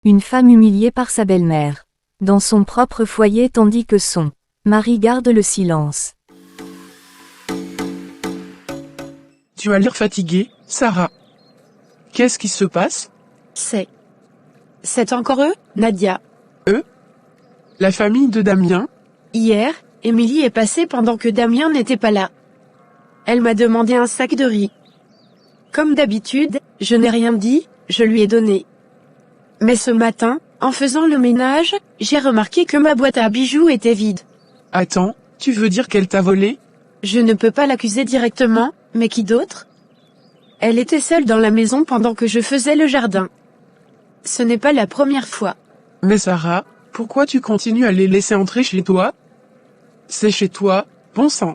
Une femme humiliée par sa belle-mère. Dans son propre foyer tandis que son mari garde le silence. Tu as l'air fatiguée, Sarah. Qu'est-ce qui se passe? C'est encore eux, Nadia. Eux? La famille de Damien? Hier, Émilie est passée pendant que Damien n'était pas là. Elle m'a demandé un sac de riz. Comme d'habitude, je n'ai rien dit, je lui ai donné. Mais ce matin, en faisant le ménage, j'ai remarqué que ma boîte à bijoux était vide. Attends, tu veux dire qu'elle t'a volé? Je ne peux pas l'accuser directement, mais qui d'autre? Elle était seule dans la maison pendant que je faisais le jardin. Ce n'est pas la première fois. Mais Sarah, pourquoi tu continues à les laisser entrer chez toi? C'est chez toi, bon sang.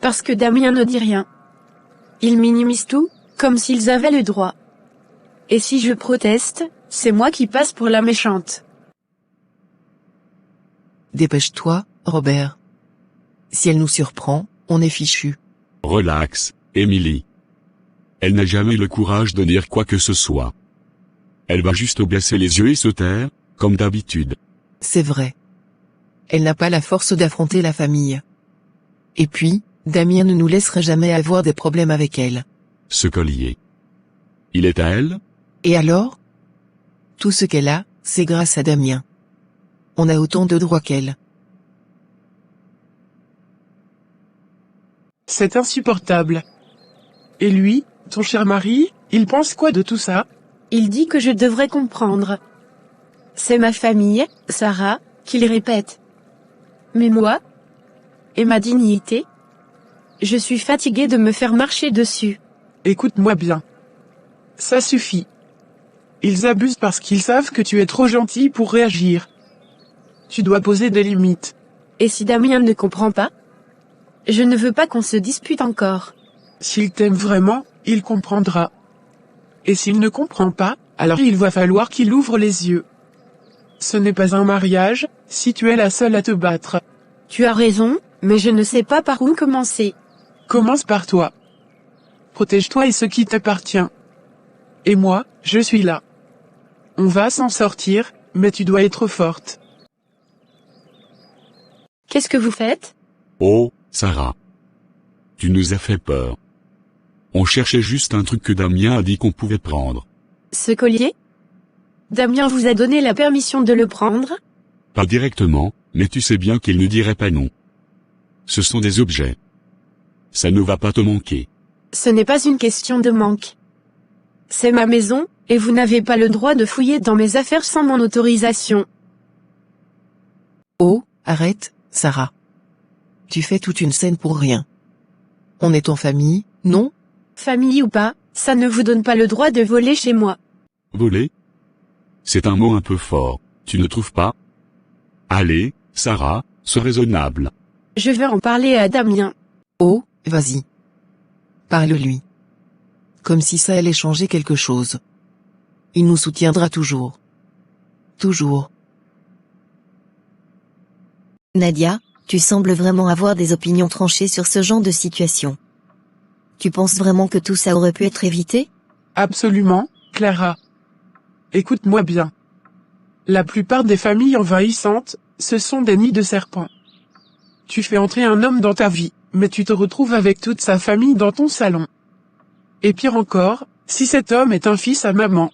Parce que Damien ne dit rien. Ils minimisent tout, comme s'ils avaient le droit. Et si je proteste, c'est moi qui passe pour la méchante. Dépêche-toi, Robert. Si elle nous surprend, on est fichu. Relax, Émilie. Elle n'a jamais le courage de dire quoi que ce soit. Elle va juste baisser les yeux et se taire, comme d'habitude. C'est vrai. Elle n'a pas la force d'affronter la famille. Et puis, Damien ne nous laisserait jamais avoir des problèmes avec elle. Ce collier. Il est à elle? Et alors? Tout ce qu'elle a, c'est grâce à Damien. On a autant de droits qu'elle. C'est insupportable. Et lui, ton cher mari, il pense quoi de tout ça? Il dit que je devrais comprendre. C'est ma famille, Sarah, qu'il répète. Mais moi? Et ma dignité? Je suis fatiguée de me faire marcher dessus. Écoute-moi bien. Ça suffit. Ils abusent parce qu'ils savent que tu es trop gentil pour réagir. Tu dois poser des limites. Et si Damien ne comprend pas? Je ne veux pas qu'on se dispute encore. S'il t'aime vraiment, il comprendra. Et s'il ne comprend pas, alors il va falloir qu'il ouvre les yeux. Ce n'est pas un mariage, si tu es la seule à te battre. Tu as raison, mais je ne sais pas par où commencer. Commence par toi. Protège-toi et ce qui t'appartient. Et moi, je suis là. On va s'en sortir, mais tu dois être forte. Qu'est-ce que vous faites? Oh, Sarah. Tu nous as fait peur. On cherchait juste un truc que Damien a dit qu'on pouvait prendre. Ce collier? Damien vous a donné la permission de le prendre? Pas directement, mais tu sais bien qu'il ne dirait pas non. Ce sont des objets. Ça ne va pas te manquer. Ce n'est pas une question de manque. C'est ma maison, et vous n'avez pas le droit de fouiller dans mes affaires sans mon autorisation. Oh, arrête, Sarah. Tu fais toute une scène pour rien. On est en famille, non? Famille ou pas, ça ne vous donne pas le droit de voler chez moi. Voler? C'est un mot un peu fort, tu ne trouves pas? Allez, Sarah, sois raisonnable. Je vais en parler à Damien. Oh, vas-y. Parle-lui. Comme si ça allait changer quelque chose. Il nous soutiendra toujours. Toujours. Nadia, tu sembles vraiment avoir des opinions tranchées sur ce genre de situation. Tu penses vraiment que tout ça aurait pu être évité? Absolument, Clara. Écoute-moi bien. La plupart des familles envahissantes, ce sont des nids de serpents. Tu fais entrer un homme dans ta vie, mais tu te retrouves avec toute sa famille dans ton salon. Et pire encore, si cet homme est un fils à maman.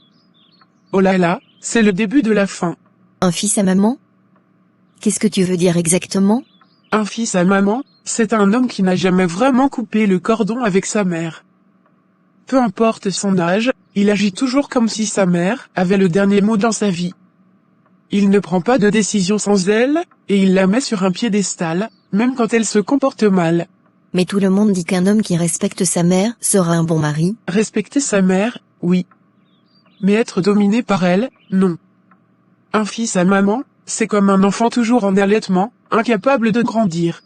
Oh là là, c'est le début de la fin. Un fils à maman? Qu'est-ce que tu veux dire exactement? Un fils à maman, c'est un homme qui n'a jamais vraiment coupé le cordon avec sa mère. Peu importe son âge, il agit toujours comme si sa mère avait le dernier mot dans sa vie. Il ne prend pas de décision sans elle, et il la met sur un piédestal, même quand elle se comporte mal. Mais tout le monde dit qu'un homme qui respecte sa mère sera un bon mari. Respecter sa mère, oui. Mais être dominé par elle, non. Un fils à maman, c'est comme un enfant toujours en allaitement, incapable de grandir.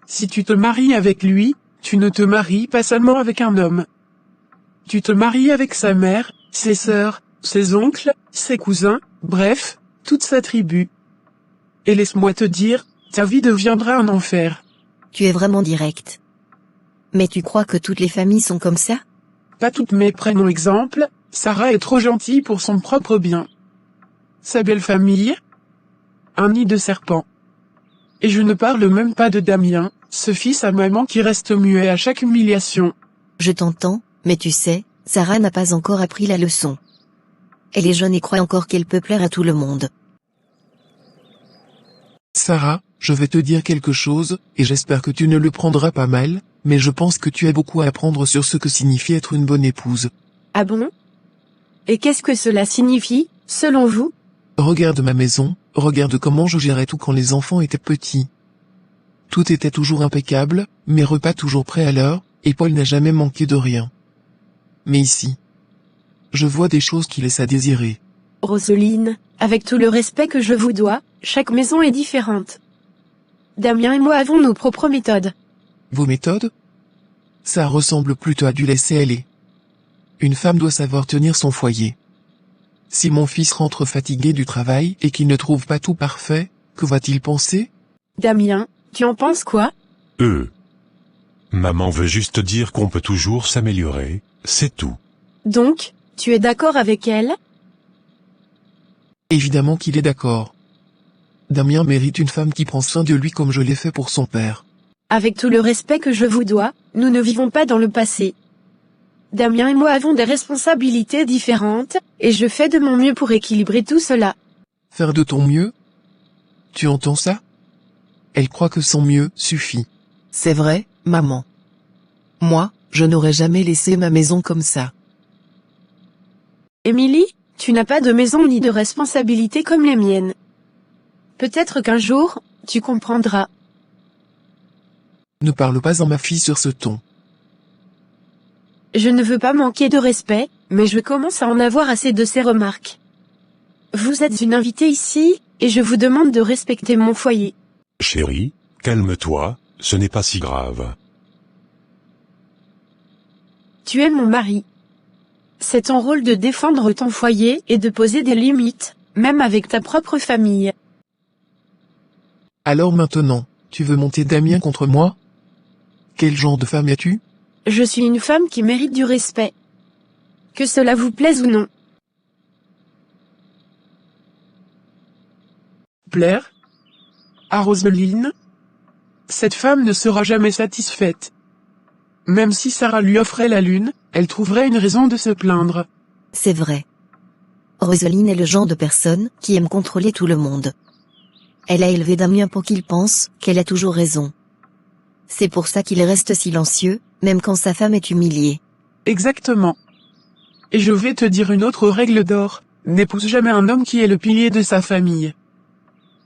Si tu te maries avec lui, tu ne te maries pas seulement avec un homme. Tu te maries avec sa mère, ses sœurs, ses oncles, ses cousins, bref, toute sa tribu. Et laisse-moi te dire, ta vie deviendra un enfer. Tu es vraiment direct. Mais tu crois que toutes les familles sont comme ça? Pas toutes, mais prenons exemple, Sarah est trop gentille pour son propre bien. sa belle famille? Un nid de serpents. Et je ne parle même pas de Damien, ce fils à maman qui reste muet à chaque humiliation. Je t'entends, mais tu sais, Sarah n'a pas encore appris la leçon. Elle est jeune et croit encore qu'elle peut plaire à tout le monde. Sarah, je vais te dire quelque chose, et j'espère que tu ne le prendras pas mal, mais je pense que tu as beaucoup à apprendre sur ce que signifie être une bonne épouse. Ah bon? Et qu'est-ce que cela signifie, selon vous? Regarde ma maison, regarde comment je gérais tout quand les enfants étaient petits. Tout était toujours impeccable, mes repas toujours prêts à l'heure, et Paul n'a jamais manqué de rien. Mais ici, je vois des choses qui laissent à désirer. Roseline, avec tout le respect que je vous dois, chaque maison est différente. Damien et moi avons nos propres méthodes. Vos méthodes? Ça ressemble plutôt à du laisser aller. Une femme doit savoir tenir son foyer. Si mon fils rentre fatigué du travail et qu'il ne trouve pas tout parfait, que va-t-il penser? Damien, tu en penses quoi? Maman veut juste dire qu'on peut toujours s'améliorer, c'est tout. Donc, tu es d'accord avec elle? Évidemment qu'il est d'accord. Damien mérite une femme qui prend soin de lui comme je l'ai fait pour son père. Avec tout le respect que je vous dois, nous ne vivons pas dans le passé. Damien et moi avons des responsabilités différentes, et je fais de mon mieux pour équilibrer tout cela. Faire de ton mieux? Tu entends ça? Elle croit que son mieux suffit. C'est vrai, maman. Moi, je n'aurais jamais laissé ma maison comme ça. Émilie, tu n'as pas de maison ni de responsabilité comme les miennes. Peut-être qu'un jour, tu comprendras. Ne parle pas à ma fille sur ce ton. Je ne veux pas manquer de respect, mais je commence à en avoir assez de ces remarques. Vous êtes une invitée ici, et je vous demande de respecter mon foyer. Chérie, calme-toi, ce n'est pas si grave. Tu es mon mari. C'est ton rôle de défendre ton foyer et de poser des limites, même avec ta propre famille. Alors maintenant, tu veux monter Damien contre moi? Quel genre de femme es-tu? Je suis une femme qui mérite du respect. Que cela vous plaise ou non. Plaire? À Roseline? Cette femme ne sera jamais satisfaite. Même si Sarah lui offrait la lune, elle trouverait une raison de se plaindre. C'est vrai. Roseline est le genre de personne qui aime contrôler tout le monde. Elle a élevé Damien pour qu'il pense qu'elle a toujours raison. C'est pour ça qu'il reste silencieux, même quand sa femme est humiliée. Exactement. Et je vais te dire une autre règle d'or, n'épouse jamais un homme qui est le pilier de sa famille.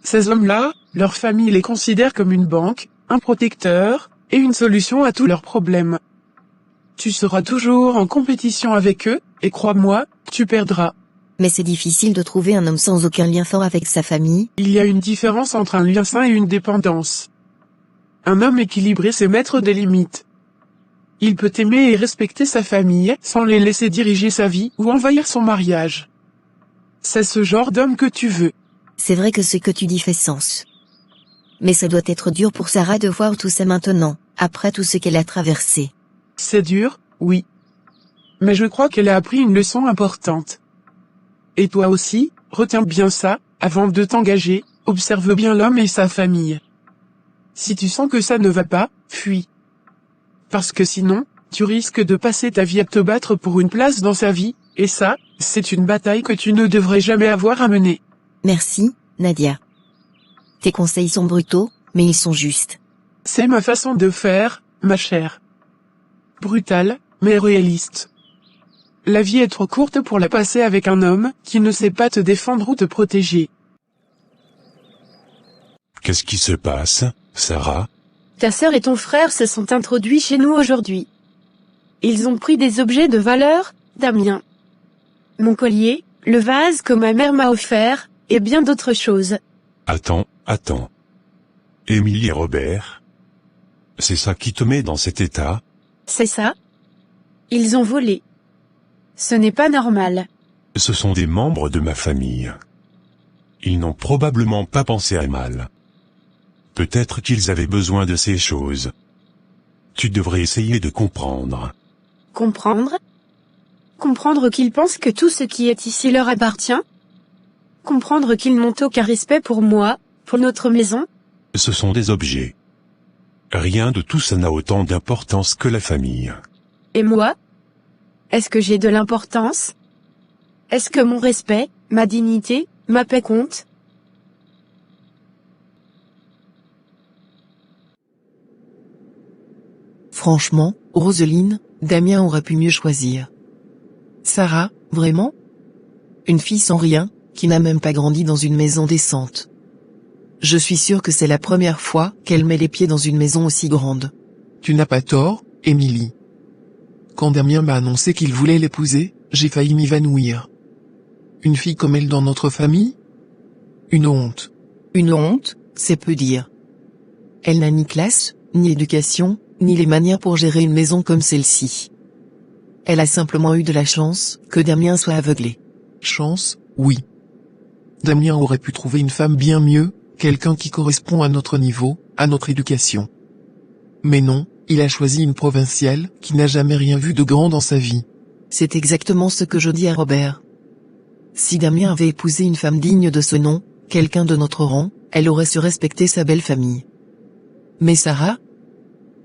Ces hommes-là, leur famille les considère comme une banque, un protecteur, et une solution à tous leurs problèmes. Tu seras toujours en compétition avec eux, et crois-moi, tu perdras. Mais c'est difficile de trouver un homme sans aucun lien fort avec sa famille. Il y a une différence entre un lien sain et une dépendance. Un homme équilibré sait mettre des limites. Il peut aimer et respecter sa famille sans les laisser diriger sa vie ou envahir son mariage. C'est ce genre d'homme que tu veux. C'est vrai que ce que tu dis fait sens. Mais ça doit être dur pour Sarah de voir tout ça maintenant, après tout ce qu'elle a traversé. C'est dur, oui. Mais je crois qu'elle a appris une leçon importante. Et toi aussi, retiens bien ça, avant de t'engager, observe bien l'homme et sa famille. Si tu sens que ça ne va pas, fuis. Parce que sinon, tu risques de passer ta vie à te battre pour une place dans sa vie, et ça, c'est une bataille que tu ne devrais jamais avoir à mener. Merci, Nadia. Tes conseils sont brutaux, mais ils sont justes. C'est ma façon de faire, ma chère. Brutale, mais réaliste. La vie est trop courte pour la passer avec un homme qui ne sait pas te défendre ou te protéger. Qu'est-ce qui se passe, Sarah? Ta sœur et ton frère se sont introduits chez nous aujourd'hui. Ils ont pris des objets de valeur, Damien. Mon collier, le vase que ma mère m'a offert, et bien d'autres choses. Attends. Émilie et Robert? C'est ça qui te met dans cet état? C'est ça? Ils ont volé. Ce n'est pas normal. Ce sont des membres de ma famille. Ils n'ont probablement pas pensé à mal. Peut-être qu'ils avaient besoin de ces choses. Tu devrais essayer de comprendre. Comprendre? Comprendre qu'ils pensent que tout ce qui est ici leur appartient? comprendre qu'ils n'ont aucun respect pour moi, pour notre maison? Ce sont des objets. Rien de tout ça n'a autant d'importance que la famille. Et moi? Est-ce que j'ai de l'importance? Est-ce que mon respect, ma dignité, ma paix comptent? Franchement, Roseline, Damien aurait pu mieux choisir. Sarah, vraiment? Une fille sans rien, qui n'a même pas grandi dans une maison décente. Je suis sûr que c'est la première fois qu'elle met les pieds dans une maison aussi grande. Tu n'as pas tort, Émilie. Quand Damien m'a annoncé qu'il voulait l'épouser, j'ai failli m'évanouir. Une fille comme elle dans notre famille? Une honte. Une honte, c'est peu dire. Elle n'a ni classe, ni éducation, ni les manières pour gérer une maison comme celle-ci. Elle a simplement eu de la chance que Damien soit aveuglé. Chance, oui. Damien aurait pu trouver une femme bien mieux, quelqu'un qui correspond à notre niveau, à notre éducation. Mais non, il a choisi une provinciale qui n'a jamais rien vu de grand dans sa vie. C'est exactement ce que je dis à Robert. Si Damien avait épousé une femme digne de ce nom, quelqu'un de notre rang, elle aurait su respecter sa belle famille. Mais Sarah?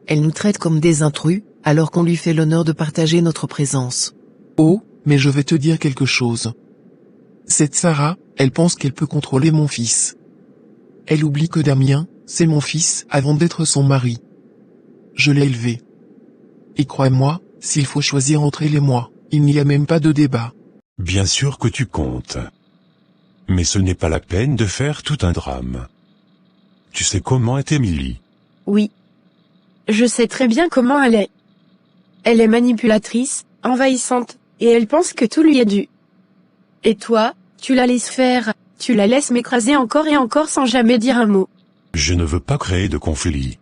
Elle nous traite comme des intrus, alors qu'on lui fait l'honneur de partager notre présence. Oh, mais je vais te dire quelque chose. Cette Sarah, elle pense qu'elle peut contrôler mon fils. Elle oublie que Damien, c'est mon fils avant d'être son mari. Je l'ai élevé. Et crois-moi, s'il faut choisir entre elle et moi, il n'y a même pas de débat. Bien sûr que tu comptes. Mais ce n'est pas la peine de faire tout un drame. Tu sais comment est Émilie? Oui. Je sais très bien comment elle est. Elle est manipulatrice, envahissante, et elle pense que tout lui est dû. Et toi, tu la laisses faire, tu la laisses m'écraser encore et encore sans jamais dire un mot. Je ne veux pas créer de conflit.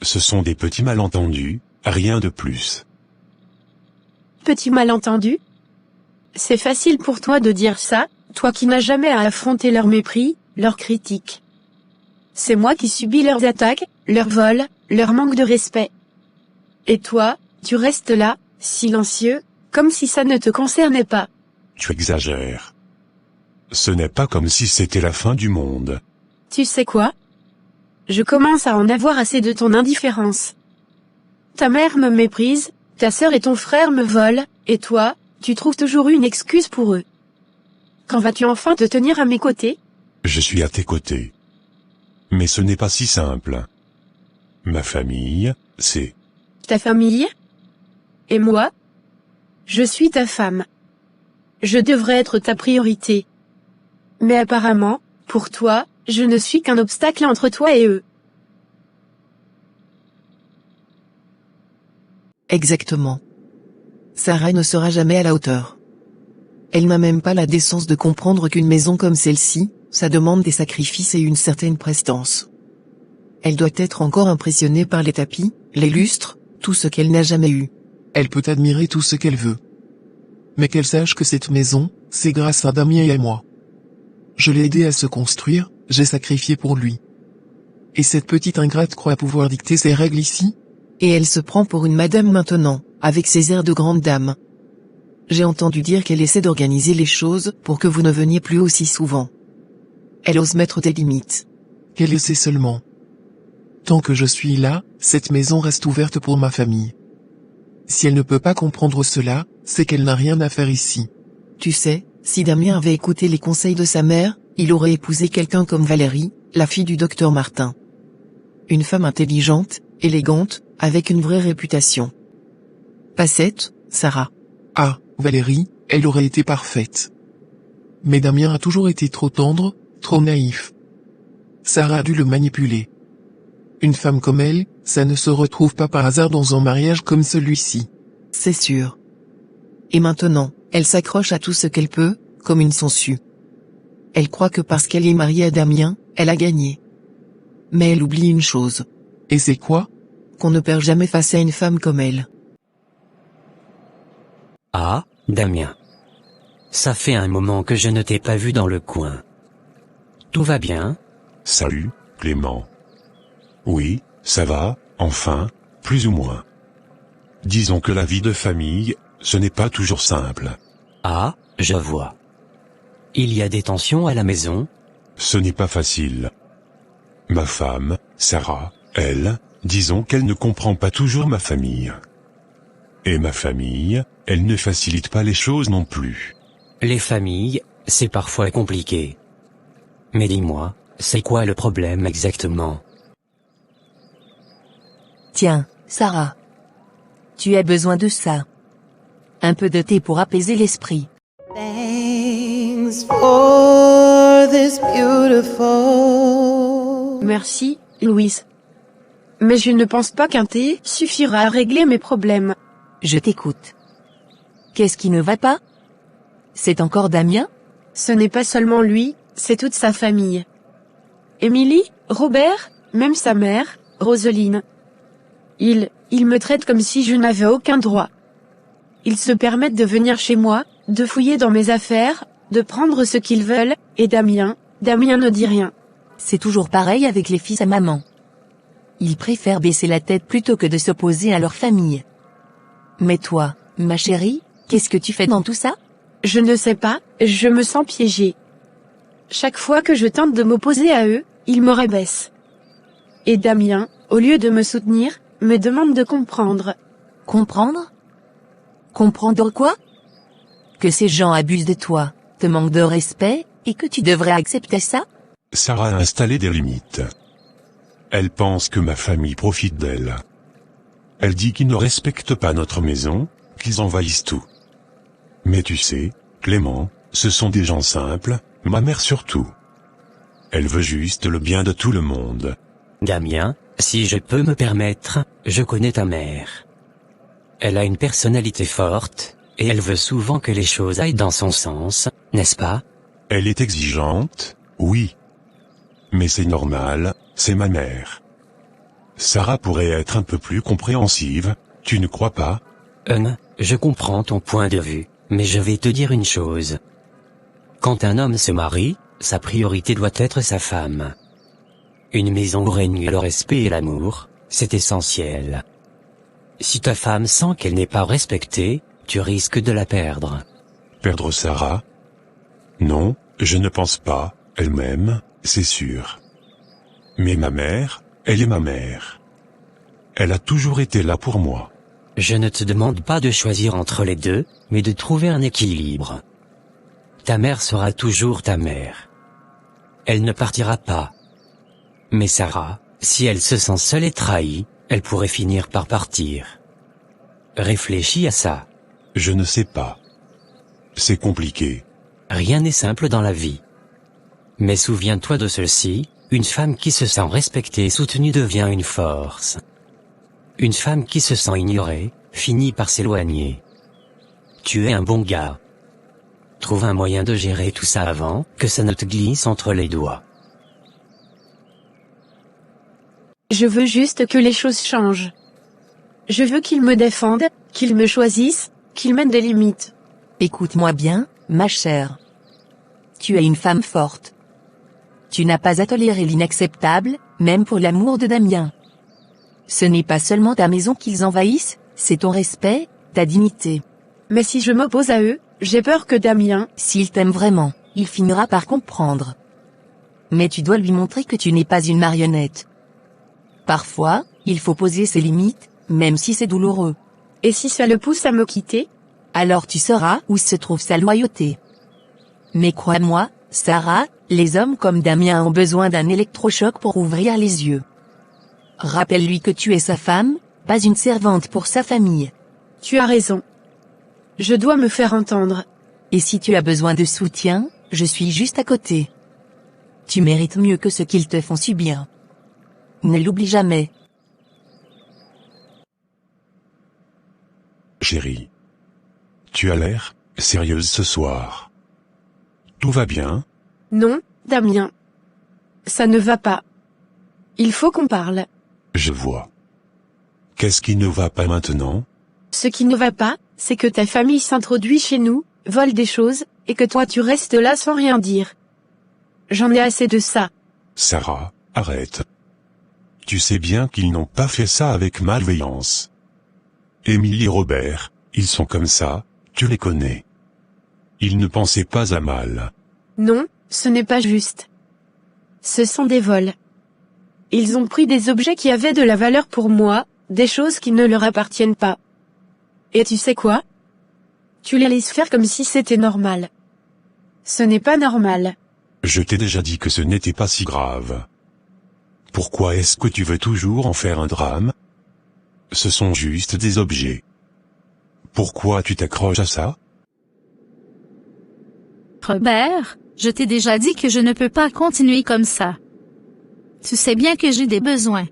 Ce sont des petits malentendus, rien de plus. Petit malentendu? C'est facile pour toi de dire ça, toi qui n'as jamais à affronter leur mépris, leurs critiques. C'est moi qui subis leurs attaques, leurs vols, leur manque de respect. Et toi, tu restes là, silencieux, comme si ça ne te concernait pas. Tu exagères. Ce n'est pas comme si c'était la fin du monde. Tu sais quoi? Je commence à en avoir assez de ton indifférence. Ta mère me méprise, ta sœur et ton frère me volent, et toi, tu trouves toujours une excuse pour eux. Quand vas-tu enfin te tenir à mes côtés? Je suis à tes côtés. Mais ce n'est pas si simple. Ma famille, c'est... Ta famille? Et moi? Je suis ta femme. Je devrais être ta priorité. Mais apparemment, pour toi, je ne suis qu'un obstacle entre toi et eux. Exactement. Sarah ne sera jamais à la hauteur. Elle n'a même pas la décence de comprendre qu'une maison comme celle-ci, ça demande des sacrifices et une certaine prestance. Elle doit être encore impressionnée par les tapis, les lustres, tout ce qu'elle n'a jamais eu. Elle peut admirer tout ce qu'elle veut. Mais qu'elle sache que cette maison, c'est grâce à Damien et à moi. Je l'ai aidé à se construire, j'ai sacrifié pour lui. Et cette petite ingrate croit pouvoir dicter ses règles ici? Et elle se prend pour une madame maintenant, avec ses airs de grande dame. J'ai entendu dire qu'elle essaie d'organiser les choses pour que vous ne veniez plus aussi souvent. Elle ose mettre des limites. Qu'elle essaie seulement. Tant que je suis là, cette maison reste ouverte pour ma famille. Si elle ne peut pas comprendre cela, c'est qu'elle n'a rien à faire ici. Tu sais, si Damien avait écouté les conseils de sa mère, il aurait épousé quelqu'un comme Valérie, la fille du docteur Martin. Une femme intelligente, élégante, avec une vraie réputation. Pas cette, Sarah. Ah, Valérie, elle aurait été parfaite. Mais Damien a toujours été trop tendre, trop naïf. Sarah a dû le manipuler. Une femme comme elle, ça ne se retrouve pas par hasard dans un mariage comme celui-ci. C'est sûr. Et maintenant, elle s'accroche à tout ce qu'elle peut, comme une sangsue. Elle croit que parce qu'elle est mariée à Damien, elle a gagné. Mais elle oublie une chose. Et c'est quoi? Qu'on ne perd jamais face à une femme comme elle. Ah, Damien. Ça fait un moment que je ne t'ai pas vu dans le coin. Tout va bien? Salut, Clément. Oui, ça va, enfin, plus ou moins. Disons que la vie de famille, ce n'est pas toujours simple. Ah, je vois. Il y a des tensions à la maison? Ce n'est pas facile. Ma femme, Sarah, elle, disons qu'elle ne comprend pas toujours ma famille. Et ma famille, elle ne facilite pas les choses non plus. Les familles, c'est parfois compliqué. Mais dis-moi, c'est quoi le problème exactement? Tiens, Sarah. Tu as besoin de ça. Un peu de thé pour apaiser l'esprit. Thanks for this beautiful. Merci, Louise. Mais je ne pense pas qu'un thé suffira à régler mes problèmes. Je t'écoute. Qu'est-ce qui ne va pas? C'est encore Damien? Ce n'est pas seulement lui, c'est toute sa famille. Émilie, Robert, même sa mère, Roseline. Ils me traitent comme si je n'avais aucun droit. Ils se permettent de venir chez moi, de fouiller dans mes affaires, de prendre ce qu'ils veulent, et Damien ne dit rien. C'est toujours pareil avec les fils à maman. Ils préfèrent baisser la tête plutôt que de s'opposer à leur famille. Mais toi, ma chérie, qu'est-ce que tu fais dans tout ça? Je ne sais pas, je me sens piégée. Chaque fois que je tente de m'opposer à eux, ils me rabaissent. Et Damien, au lieu de me soutenir, me demande de comprendre. Comprendre? Comprendre quoi? Que ces gens abusent de toi, te manquent de respect, et que tu devrais accepter ça? Sarah a installé des limites. Elle pense que ma famille profite d'elle. Elle dit qu'ils ne respectent pas notre maison, qu'ils envahissent tout. Mais tu sais, Clément, ce sont des gens simples, ma mère surtout. Elle veut juste le bien de tout le monde. Damien, si je peux me permettre, je connais ta mère. Elle a une personnalité forte, et elle veut souvent que les choses aillent dans son sens, n'est-ce pas? Elle est exigeante, oui. Mais c'est normal, c'est ma mère. Sarah pourrait être un peu plus compréhensive, tu ne crois pas? Je comprends ton point de vue, mais je vais te dire une chose. Quand un homme se marie, sa priorité doit être sa femme. Une maison où règne le respect et l'amour, c'est essentiel. Si ta femme sent qu'elle n'est pas respectée, tu risques de la perdre. Perdre Sarah? Non, je ne pense pas, elle m'aime, c'est sûr. Mais ma mère, elle est ma mère. Elle a toujours été là pour moi. Je ne te demande pas de choisir entre les deux, mais de trouver un équilibre. Ta mère sera toujours ta mère. Elle ne partira pas. Mais Sarah, si elle se sent seule et trahie, elle pourrait finir par partir. Réfléchis à ça. Je ne sais pas. C'est compliqué. Rien n'est simple dans la vie. Mais souviens-toi de ceci, une femme qui se sent respectée et soutenue devient une force. Une femme qui se sent ignorée, finit par s'éloigner. Tu es un bon gars. Trouve un moyen de gérer tout ça avant que ça ne te glisse entre les doigts. Je veux juste que les choses changent. Je veux qu'ils me défendent, qu'ils me choisissent, qu'ils mettent des limites. Écoute-moi bien, ma chère. Tu es une femme forte. Tu n'as pas à tolérer l'inacceptable, même pour l'amour de Damien. Ce n'est pas seulement ta maison qu'ils envahissent, c'est ton respect, ta dignité. Mais si je m'oppose à eux, j'ai peur que Damien... S'il t'aime vraiment, il finira par comprendre. Mais tu dois lui montrer que tu n'es pas une marionnette. Parfois, il faut poser ses limites, même si c'est douloureux. Et si ça le pousse à me quitter? Alors tu sauras où se trouve sa loyauté. Mais crois-moi, Sarah, les hommes comme Damien ont besoin d'un électrochoc pour ouvrir les yeux. Rappelle-lui que tu es sa femme, pas une servante pour sa famille. Tu as raison. Je dois me faire entendre. Et si tu as besoin de soutien, je suis juste à côté. Tu mérites mieux que ce qu'ils te font subir. Ne l'oublie jamais. Chérie. Tu as l'air sérieuse ce soir. Tout va bien? Non, Damien. Ça ne va pas. Il faut qu'on parle. Je vois. Qu'est-ce qui ne va pas maintenant? Ce qui ne va pas, c'est que ta famille s'introduit chez nous, vole des choses, et que toi tu restes là sans rien dire. J'en ai assez de ça. Sarah, arrête. Tu sais bien qu'ils n'ont pas fait ça avec malveillance. Émilie et Robert, ils sont comme ça, tu les connais. Ils ne pensaient pas à mal. Non, ce n'est pas juste. Ce sont des vols. Ils ont pris des objets qui avaient de la valeur pour moi, des choses qui ne leur appartiennent pas. Et tu sais quoi? Tu les laisses faire comme si c'était normal. Ce n'est pas normal. Je t'ai déjà dit que ce n'était pas si grave. Pourquoi est-ce que tu veux toujours en faire un drame? Ce sont juste des objets. Pourquoi tu t'accroches à ça? Robert, je t'ai déjà dit que je ne peux pas continuer comme ça. Tu sais bien que j'ai des besoins.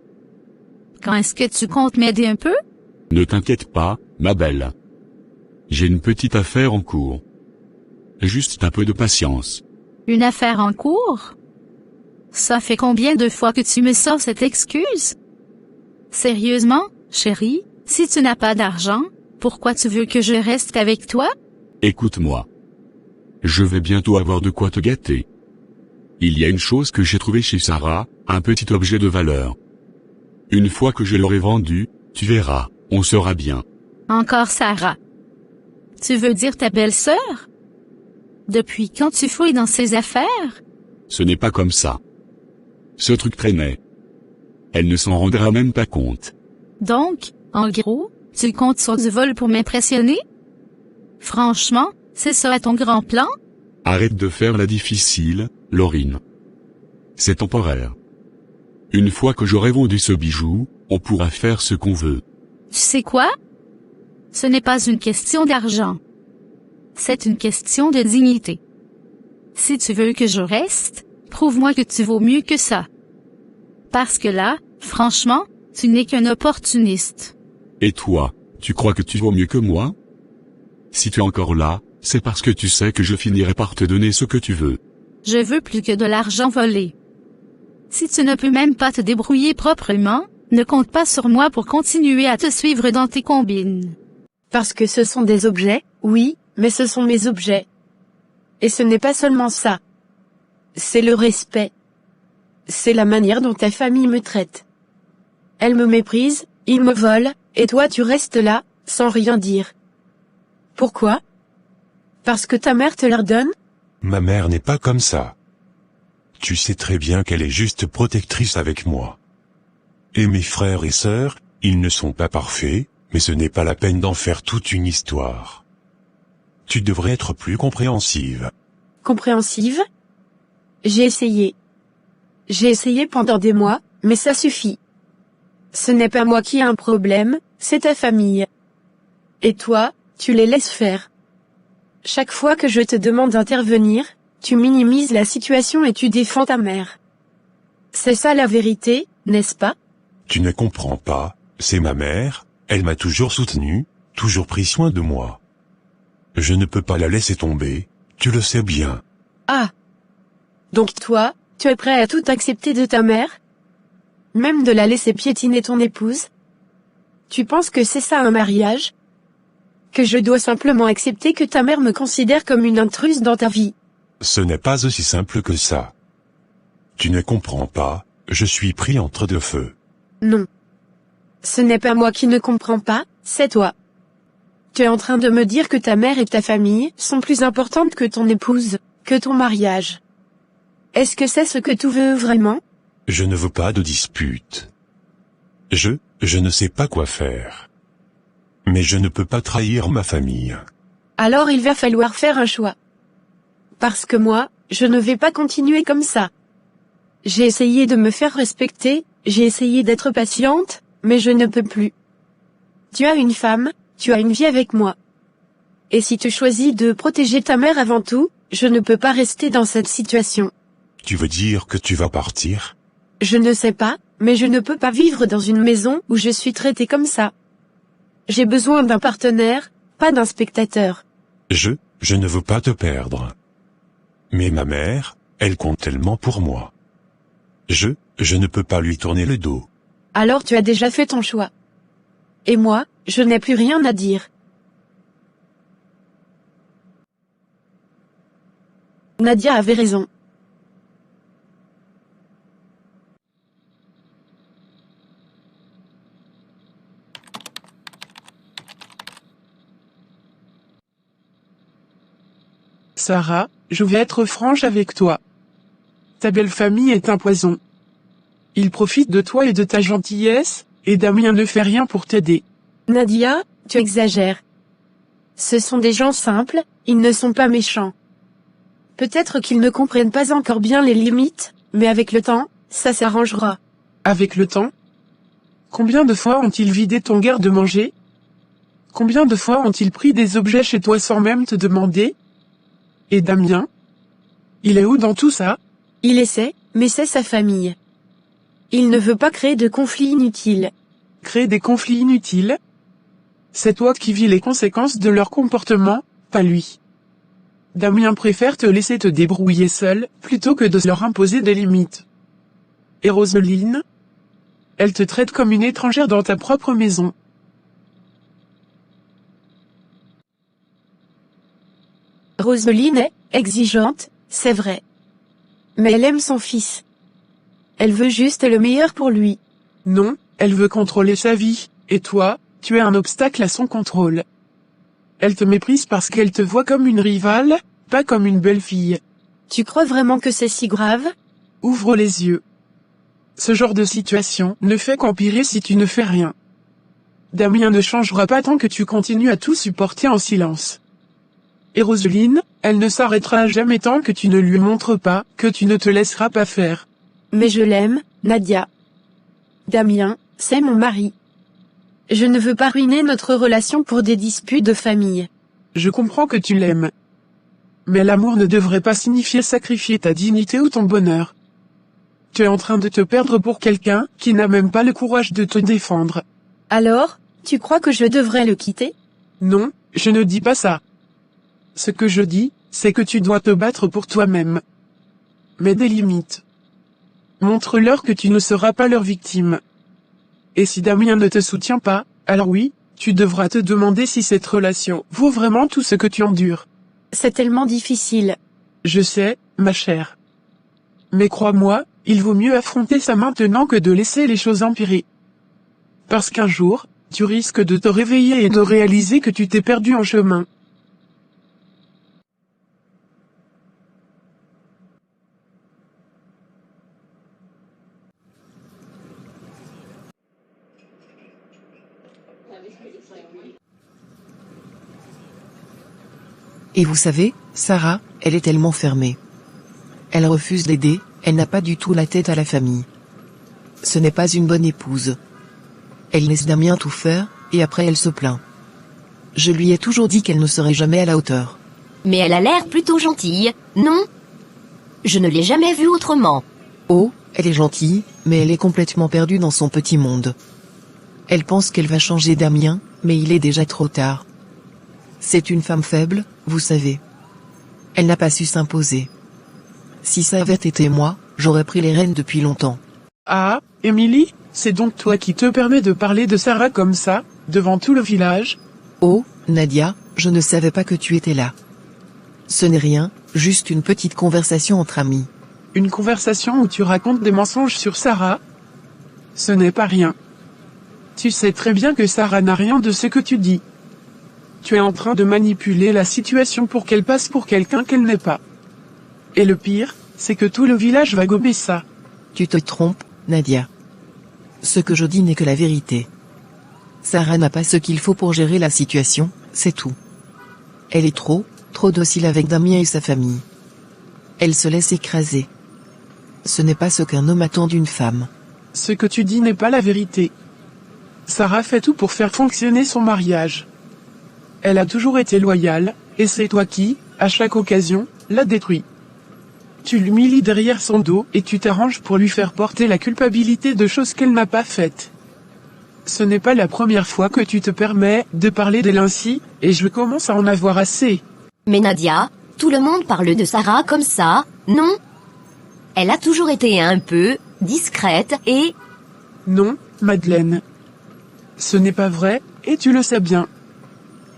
Quand est-ce que tu comptes m'aider un peu? Ne t'inquiète pas, ma belle. J'ai une petite affaire en cours. Juste un peu de patience. Une affaire en cours? Ça fait combien de fois que tu me sors cette excuse? Sérieusement, chérie, si tu n'as pas d'argent, pourquoi tu veux que je reste avec toi? Écoute-moi. Je vais bientôt avoir de quoi te gâter. Il y a une chose que j'ai trouvée chez Sarah, un petit objet de valeur. Une fois que je l'aurai vendu, tu verras, on sera bien. Encore Sarah. Tu veux dire ta belle-sœur? Depuis quand tu fouilles dans ses affaires? Ce n'est pas comme ça. Ce truc traînait. Elle ne s'en rendra même pas compte. Donc, en gros, tu comptes sur du vol pour m'impressionner? Franchement, c'est ça ton grand plan? Arrête de faire la difficile, Laurine. C'est temporaire. Une fois que j'aurai vendu ce bijou, on pourra faire ce qu'on veut. Tu sais quoi? Ce n'est pas une question d'argent. C'est une question de dignité. Si tu veux que je reste, prouve-moi que tu vaux mieux que ça. Parce que là, franchement, tu n'es qu'un opportuniste. Et toi, tu crois que tu vaux mieux que moi? Si tu es encore là, c'est parce que tu sais que je finirai par te donner ce que tu veux. Je veux plus que de l'argent volé. Si tu ne peux même pas te débrouiller proprement, ne compte pas sur moi pour continuer à te suivre dans tes combines. Parce que ce sont des objets, oui, mais ce sont mes objets. Et ce n'est pas seulement ça. C'est le respect. C'est la manière dont ta famille me traite. Elle me méprise, ils me volent, et toi tu restes là, sans rien dire. Pourquoi? Parce que ta mère te l'ordonne? Ma mère n'est pas comme ça. Tu sais très bien qu'elle est juste protectrice avec moi. Et mes frères et sœurs, ils ne sont pas parfaits, mais ce n'est pas la peine d'en faire toute une histoire. Tu devrais être plus compréhensive. Compréhensive? J'ai essayé. J'ai essayé pendant des mois, mais ça suffit. Ce n'est pas moi qui ai un problème, c'est ta famille. Et toi, tu les laisses faire. Chaque fois que je te demande d'intervenir, tu minimises la situation et tu défends ta mère. C'est ça la vérité, n'est-ce pas? Tu ne comprends pas, c'est ma mère, elle m'a toujours soutenu, toujours pris soin de moi. Je ne peux pas la laisser tomber, tu le sais bien. Ah. Donc toi, tu es prêt à tout accepter de ta mère? Même de la laisser piétiner ton épouse? Tu penses que c'est ça un mariage? Que je dois simplement accepter que ta mère me considère comme une intruse dans ta vie? Ce n'est pas aussi simple que ça. Tu ne comprends pas, je suis pris entre deux feux. Non. Ce n'est pas moi qui ne comprends pas, c'est toi. Tu es en train de me dire que ta mère et ta famille sont plus importantes que ton épouse, que ton mariage. Est-ce que c'est ce que tu veux vraiment? Je ne veux pas de dispute. Je ne sais pas quoi faire. Mais je ne peux pas trahir ma famille. Alors il va falloir faire un choix. Parce que moi, je ne vais pas continuer comme ça. J'ai essayé de me faire respecter, j'ai essayé d'être patiente, mais je ne peux plus. Tu as une femme, tu as une vie avec moi. Et si tu choisis de protéger ta mère avant tout, je ne peux pas rester dans cette situation. Tu veux dire que tu vas partir? Je ne sais pas, mais je ne peux pas vivre dans une maison où je suis traitée comme ça. J'ai besoin d'un partenaire, pas d'un spectateur. Je ne veux pas te perdre. Mais ma mère, elle compte tellement pour moi. Je ne peux pas lui tourner le dos. Alors tu as déjà fait ton choix. Et moi, je n'ai plus rien à dire. Nadia avait raison. Sarah, je vais être franche avec toi. Ta belle famille est un poison. Ils profitent de toi et de ta gentillesse, et Damien ne fait rien pour t'aider. Nadia, tu exagères. Ce sont des gens simples, ils ne sont pas méchants. Peut-être qu'ils ne comprennent pas encore bien les limites, mais avec le temps, ça s'arrangera. Avec le temps? Combien de fois ont-ils vidé ton garde-manger? Combien de fois ont-ils pris des objets chez toi sans même te demander? Et Damien? Il est où dans tout ça? Il essaie, mais c'est sa famille. Il ne veut pas créer de conflits inutiles. Créer des conflits inutiles? C'est toi qui vis les conséquences de leur comportement, pas lui. Damien préfère te laisser te débrouiller seul, plutôt que de leur imposer des limites. Et Roseline? Elle te traite comme une étrangère dans ta propre maison. Roseline est exigeante, c'est vrai. Mais elle aime son fils. Elle veut juste le meilleur pour lui. Non, elle veut contrôler sa vie, et toi, tu es un obstacle à son contrôle. Elle te méprise parce qu'elle te voit comme une rivale, pas comme une belle fille. Tu crois vraiment que c'est si grave? Ouvre les yeux. Ce genre de situation ne fait qu'empirer si tu ne fais rien. Damien ne changera pas tant que tu continues à tout supporter en silence. Et Roseline, elle ne s'arrêtera jamais tant que tu ne lui montres pas, que tu ne te laisseras pas faire. Mais je l'aime, Nadia. Damien, c'est mon mari. Je ne veux pas ruiner notre relation pour des disputes de famille. Je comprends que tu l'aimes. Mais l'amour ne devrait pas signifier sacrifier ta dignité ou ton bonheur. Tu es en train de te perdre pour quelqu'un qui n'a même pas le courage de te défendre. Alors, tu crois que je devrais le quitter? Non, je ne dis pas ça. Ce que je dis, c'est que tu dois te battre pour toi-même. Mais des limites. Montre-leur que tu ne seras pas leur victime. Et si Damien ne te soutient pas, alors oui, tu devras te demander si cette relation vaut vraiment tout ce que tu endures. C'est tellement difficile. Je sais, ma chère. Mais crois-moi, il vaut mieux affronter ça maintenant que de laisser les choses empirer. Parce qu'un jour, tu risques de te réveiller et de réaliser que tu t'es perdu en chemin. Et vous savez, Sarah, elle est tellement fermée. Elle refuse d'aider, elle n'a pas du tout la tête à la famille. Ce n'est pas une bonne épouse. Elle laisse Damien tout faire, et après elle se plaint. Je lui ai toujours dit qu'elle ne serait jamais à la hauteur. Mais elle a l'air plutôt gentille, non? Je ne l'ai jamais vue autrement. Oh, elle est gentille, mais elle est complètement perdue dans son petit monde. Elle pense qu'elle va changer Damien, mais il est déjà trop tard. C'est une femme faible, vous savez. Elle n'a pas su s'imposer. Si ça avait été moi, j'aurais pris les rênes depuis longtemps. Ah, Émilie, c'est donc toi qui te permets de parler de Sarah comme ça, devant tout le village? Oh, Nadia, je ne savais pas que tu étais là. Ce n'est rien, juste une petite conversation entre amis. Une conversation où tu racontes des mensonges sur Sarah? Ce n'est pas rien. Tu sais très bien que Sarah n'a rien de ce que tu dis. Tu es en train de manipuler la situation pour qu'elle passe pour quelqu'un qu'elle n'est pas. Et le pire, c'est que tout le village va gober ça. Tu te trompes, Nadia. Ce que je dis n'est que la vérité. Sarah n'a pas ce qu'il faut pour gérer la situation, c'est tout. Elle est trop docile avec Damien et sa famille. Elle se laisse écraser. Ce n'est pas ce qu'un homme attend d'une femme. Ce que tu dis n'est pas la vérité. Sarah fait tout pour faire fonctionner son mariage. Elle a toujours été loyale, et c'est toi qui, à chaque occasion, la détruis. Tu l'humilies derrière son dos et tu t'arranges pour lui faire porter la culpabilité de choses qu'elle n'a pas faites. Ce n'est pas la première fois que tu te permets de parler d'elle ainsi, et je commence à en avoir assez. Mais Nadia, tout le monde parle de Sarah comme ça, non? Elle a toujours été un peu discrète et... Non, Madeleine. Ce n'est pas vrai, et tu le sais bien.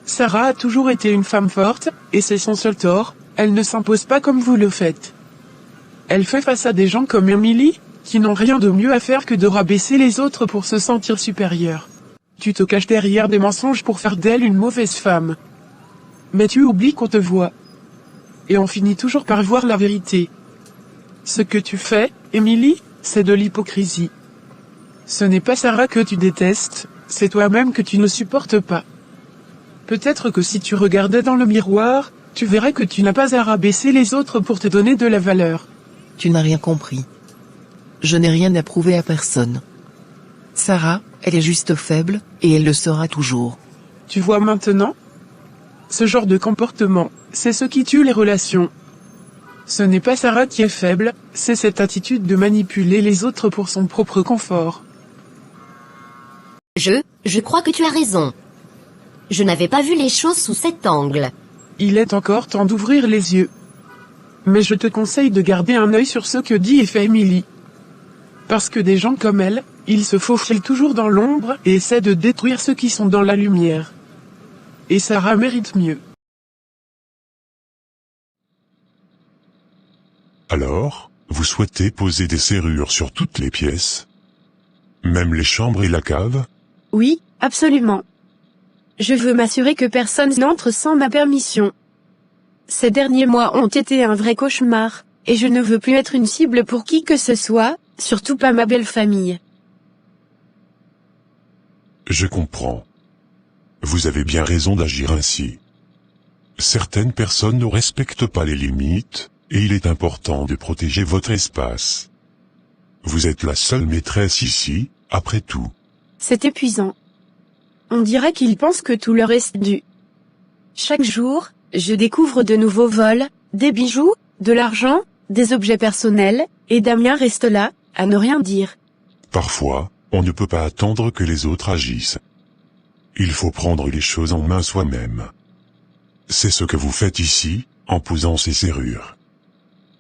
Sarah a toujours été une femme forte, et c'est son seul tort, elle ne s'impose pas comme vous le faites. Elle fait face à des gens comme Émilie, qui n'ont rien de mieux à faire que de rabaisser les autres pour se sentir supérieure. Tu te caches derrière des mensonges pour faire d'elle une mauvaise femme. Mais tu oublies qu'on te voit. et on finit toujours par voir la vérité. Ce que tu fais, Émilie, c'est de l'hypocrisie. Ce n'est pas Sarah que tu détestes, c'est toi-même que tu ne supportes pas. Peut-être que si tu regardais dans le miroir, tu verrais que tu n'as pas à rabaisser les autres pour te donner de la valeur. Tu n'as rien compris. Je n'ai rien à prouver à personne. Sarah, elle est juste faible, et elle le sera toujours. Tu vois maintenant? Ce genre de comportement, c'est ce qui tue les relations. Ce n'est pas Sarah qui est faible, c'est cette attitude de manipuler les autres pour son propre confort. Je crois que tu as raison. Je n'avais pas vu les choses sous cet angle. Il est encore temps d'ouvrir les yeux. Mais je te conseille de garder un œil sur ce que dit et fait Émilie. Parce que des gens comme elle, ils se faufilent toujours dans l'ombre et essaient de détruire ceux qui sont dans la lumière. Et Sarah mérite mieux. Alors, vous souhaitez poser des serrures sur toutes les pièces? Même les chambres et la cave? Oui, absolument. Je veux m'assurer que personne n'entre sans ma permission. Ces derniers mois ont été un vrai cauchemar, et je ne veux plus être une cible pour qui que ce soit, surtout pas ma belle famille. Je comprends. Vous avez bien raison d'agir ainsi. Certaines personnes ne respectent pas les limites, et il est important de protéger votre espace. Vous êtes la seule maîtresse ici, après tout. C'est épuisant. On dirait qu'ils pensent que tout leur est dû. Chaque jour, je découvre de nouveaux vols, des bijoux, de l'argent, des objets personnels, et Damien reste là, à ne rien dire. Parfois, on ne peut pas attendre que les autres agissent. Il faut prendre les choses en main soi-même. C'est ce que vous faites ici, en posant ces serrures.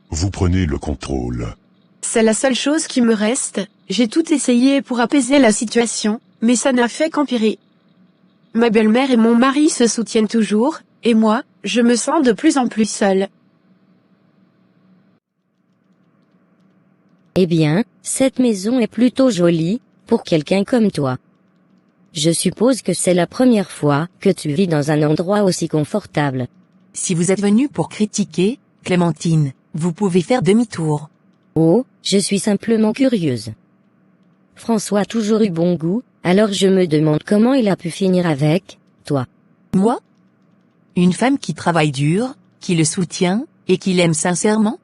Vous prenez le contrôle. C'est la seule chose qui me reste, j'ai tout essayé pour apaiser la situation, mais ça n'a fait qu'empirer. Ma belle-mère et mon mari se soutiennent toujours, et moi, je me sens de plus en plus seule. Eh bien, cette maison est plutôt jolie, pour quelqu'un comme toi. Je suppose que c'est la première fois que tu vis dans un endroit aussi confortable. Si vous êtes venu pour critiquer, Clémentine, vous pouvez faire demi-tour. Oh, je suis simplement curieuse. François a toujours eu bon goût, alors je me demande comment il a pu finir avec toi. Moi? Une femme qui travaille dur, qui le soutient, et qui l'aime sincèrement?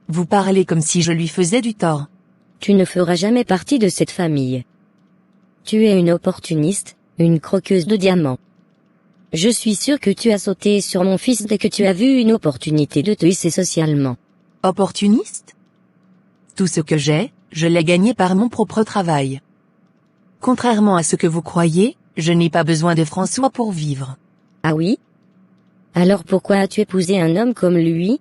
Vous parlez comme si je lui faisais du tort. Tu ne feras jamais partie de cette famille. Tu es une opportuniste, une croqueuse de diamants. Je suis sûre que tu as sauté sur mon fils dès que tu as vu une opportunité de te hisser socialement. Opportuniste? Tout ce que j'ai, je l'ai gagné par mon propre travail. Contrairement à ce que vous croyez, je n'ai pas besoin de François pour vivre. Ah oui? Alors pourquoi as-tu épousé un homme comme lui?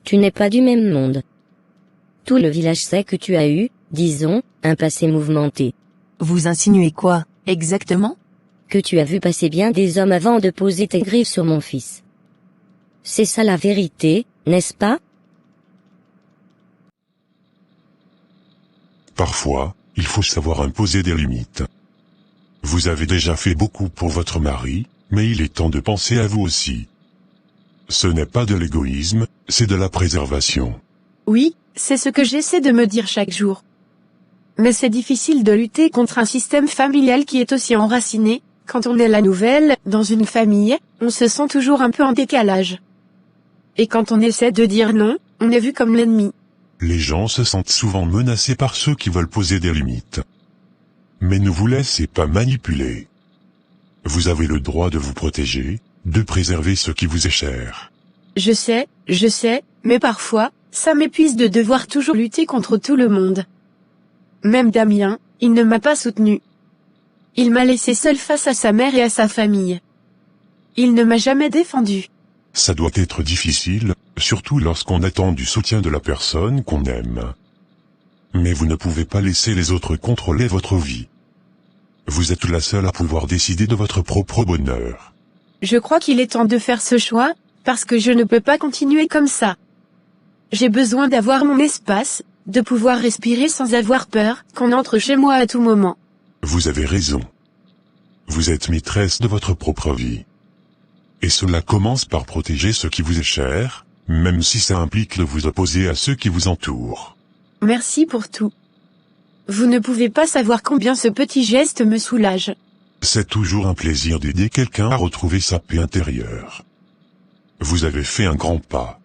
Tu n'es pas du même monde. Tout le village sait que tu as eu, disons, un passé mouvementé. Vous insinuez quoi, exactement? Que tu as vu passer bien des hommes avant de poser tes griffes sur mon fils. C'est ça la vérité, n'est-ce pas? Parfois, il faut savoir imposer des limites. Vous avez déjà fait beaucoup pour votre mari, mais il est temps de penser à vous aussi. Ce n'est pas de l'égoïsme, c'est de la préservation. Oui, c'est ce que j'essaie de me dire chaque jour. Mais c'est difficile de lutter contre un système familial qui est aussi enraciné. Quand on est la nouvelle, dans une famille, on se sent toujours un peu en décalage. Et quand on essaie de dire non, on est vu comme l'ennemi. Les gens se sentent souvent menacés par ceux qui veulent poser des limites. Mais ne vous laissez pas manipuler. Vous avez le droit de vous protéger, de préserver ce qui vous est cher. Je sais, mais parfois, ça m'épuise de devoir toujours lutter contre tout le monde. Même Damien, il ne m'a pas soutenu. Il m'a laissé seul face à sa mère et à sa famille. Il ne m'a jamais défendu. Ça doit être difficile, surtout lorsqu'on attend du soutien de la personne qu'on aime. Mais vous ne pouvez pas laisser les autres contrôler votre vie. Vous êtes la seule à pouvoir décider de votre propre bonheur. Je crois qu'il est temps de faire ce choix, parce que je ne peux pas continuer comme ça. J'ai besoin d'avoir mon espace, de pouvoir respirer sans avoir peur qu'on entre chez moi à tout moment. Vous avez raison. Vous êtes maîtresse de votre propre vie. Et cela commence par protéger ce qui vous est cher, même si ça implique de vous opposer à ceux qui vous entourent. Merci pour tout. Vous ne pouvez pas savoir combien ce petit geste me soulage. C'est toujours un plaisir d'aider quelqu'un à retrouver sa paix intérieure. Vous avez fait un grand pas.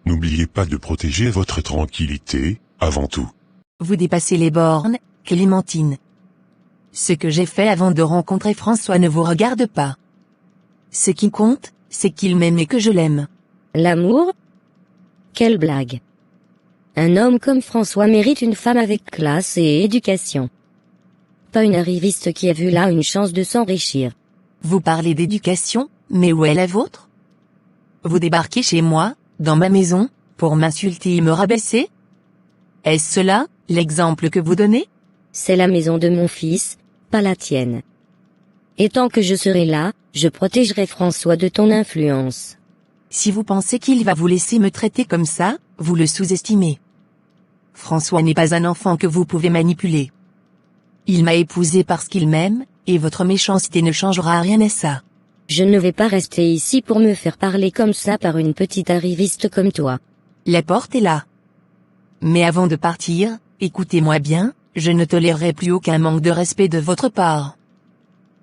N'oubliez pas de protéger votre tranquillité, avant tout. Vous dépassez les bornes, Clémentine. Ce que j'ai fait avant de rencontrer François ne vous regarde pas. Ce qui compte, c'est qu'il m'aime et que je l'aime. L'amour? Quelle blague. Un homme comme François mérite une femme avec classe et éducation. Pas une arriviste qui a vu là une chance de s'enrichir. Vous parlez d'éducation, mais où est la vôtre? Vous débarquez chez moi, dans ma maison, pour m'insulter et me rabaisser? Est-ce cela, l'exemple que vous donnez? C'est la maison de mon fils, pas la tienne. Et tant que je serai là, je protégerai François de ton influence. Si vous pensez qu'il va vous laisser me traiter comme ça, vous le sous-estimez. François n'est pas un enfant que vous pouvez manipuler. Il m'a épousée parce qu'il m'aime, et votre méchanceté ne changera rien à ça. Je ne vais pas rester ici pour me faire parler comme ça par une petite arriviste comme toi. La porte est là. Mais avant de partir, écoutez-moi bien, je ne tolérerai plus aucun manque de respect de votre part.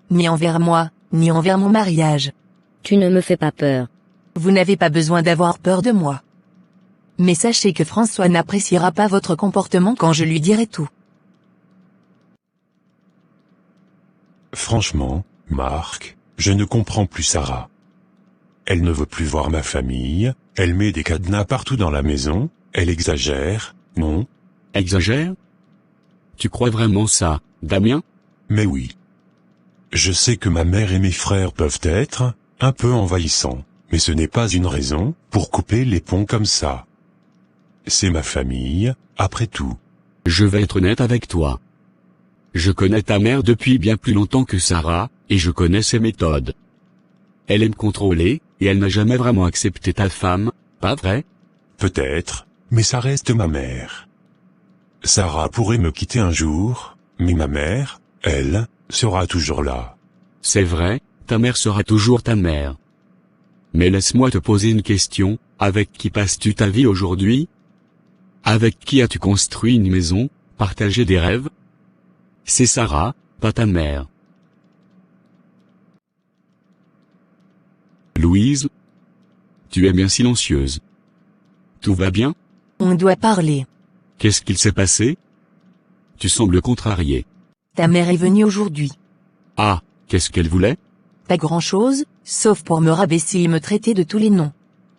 Ni envers moi, ni envers mon mariage. Tu ne me fais pas peur. Vous n'avez pas besoin d'avoir peur de moi. Mais sachez que François n'appréciera pas votre comportement quand je lui dirai tout. Franchement, Marc, je ne comprends plus Sarah. Elle ne veut plus voir ma famille, elle met des cadenas partout dans la maison, elle exagère, non? Exagère? Tu crois vraiment ça, Damien? Mais oui. Je sais que ma mère et mes frères peuvent être un peu envahissants, mais ce n'est pas une raison pour couper les ponts comme ça. C'est ma famille, après tout. Je vais être honnête avec toi. Je connais ta mère depuis bien plus longtemps que Sarah, et je connais ses méthodes. Elle aime contrôler, et elle n'a jamais vraiment accepté ta femme, pas vrai? Peut-être, mais ça reste ma mère. Sarah pourrait me quitter un jour, mais ma mère, elle, sera toujours là. C'est vrai, ta mère sera toujours ta mère. Mais laisse-moi te poser une question, avec qui passes-tu ta vie aujourd'hui? Avec qui as-tu construit une maison, partagé des rêves? C'est Sarah, pas ta mère. Louise? Tu es bien silencieuse. Tout va bien? On doit parler. Qu'est-ce qu'il s'est passé? Tu sembles contrarié. Ta mère est venue aujourd'hui. Ah, qu'est-ce qu'elle voulait? Pas grand-chose, sauf pour me rabaisser et me traiter de tous les noms.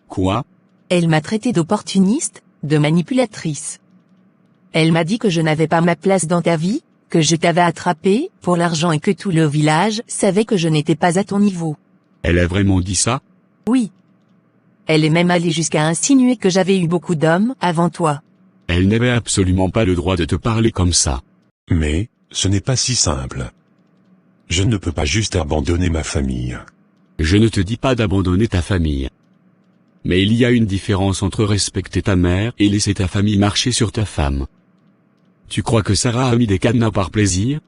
Quoi? Elle m'a traité d'opportuniste, de manipulatrice. Elle m'a dit que je n'avais pas ma place dans ta vie, que je t'avais attrapé pour l'argent et que tout le village savait que je n'étais pas à ton niveau. Elle a vraiment dit ça? Oui. Elle est même allée jusqu'à insinuer que j'avais eu beaucoup d'hommes avant toi. Elle n'avait absolument pas le droit de te parler comme ça. Mais, ce n'est pas si simple. Je ne peux pas juste abandonner ma famille. Je ne te dis pas d'abandonner ta famille. Mais il y a une différence entre respecter ta mère et laisser ta famille marcher sur ta femme. Tu crois que Sarah a mis des cadenas par plaisir?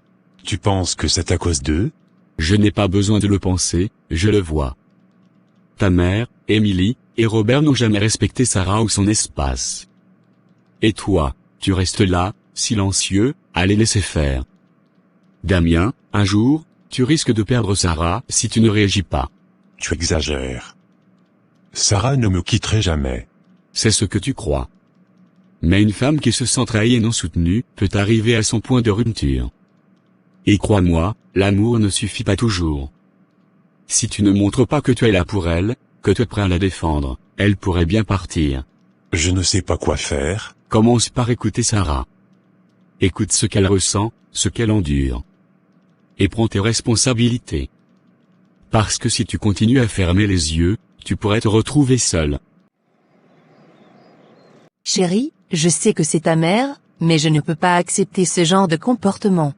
Tu penses que c'est à cause d'eux? Je n'ai pas besoin de le penser, je le vois. Ta mère, Émilie, et Robert n'ont jamais respecté Sarah ou son espace. Et toi, tu restes là, silencieux, à les laisser faire. Damien, un jour, tu risques de perdre Sarah si tu ne réagis pas. Tu exagères. Sarah ne me quitterait jamais. C'est ce que tu crois. Mais une femme qui se sent trahie et non soutenue peut arriver à son point de rupture. Et crois-moi, l'amour ne suffit pas toujours. Si tu ne montres pas que tu es là pour elle, que tu es prêt à la défendre, elle pourrait bien partir. Je ne sais pas quoi faire. Commence par écouter Sarah. Écoute ce qu'elle ressent, ce qu'elle endure. Et prends tes responsabilités. Parce que si tu continues à fermer les yeux, tu pourrais te retrouver seul. Chérie, je sais que c'est ta mère, mais je ne peux pas accepter ce genre de comportement.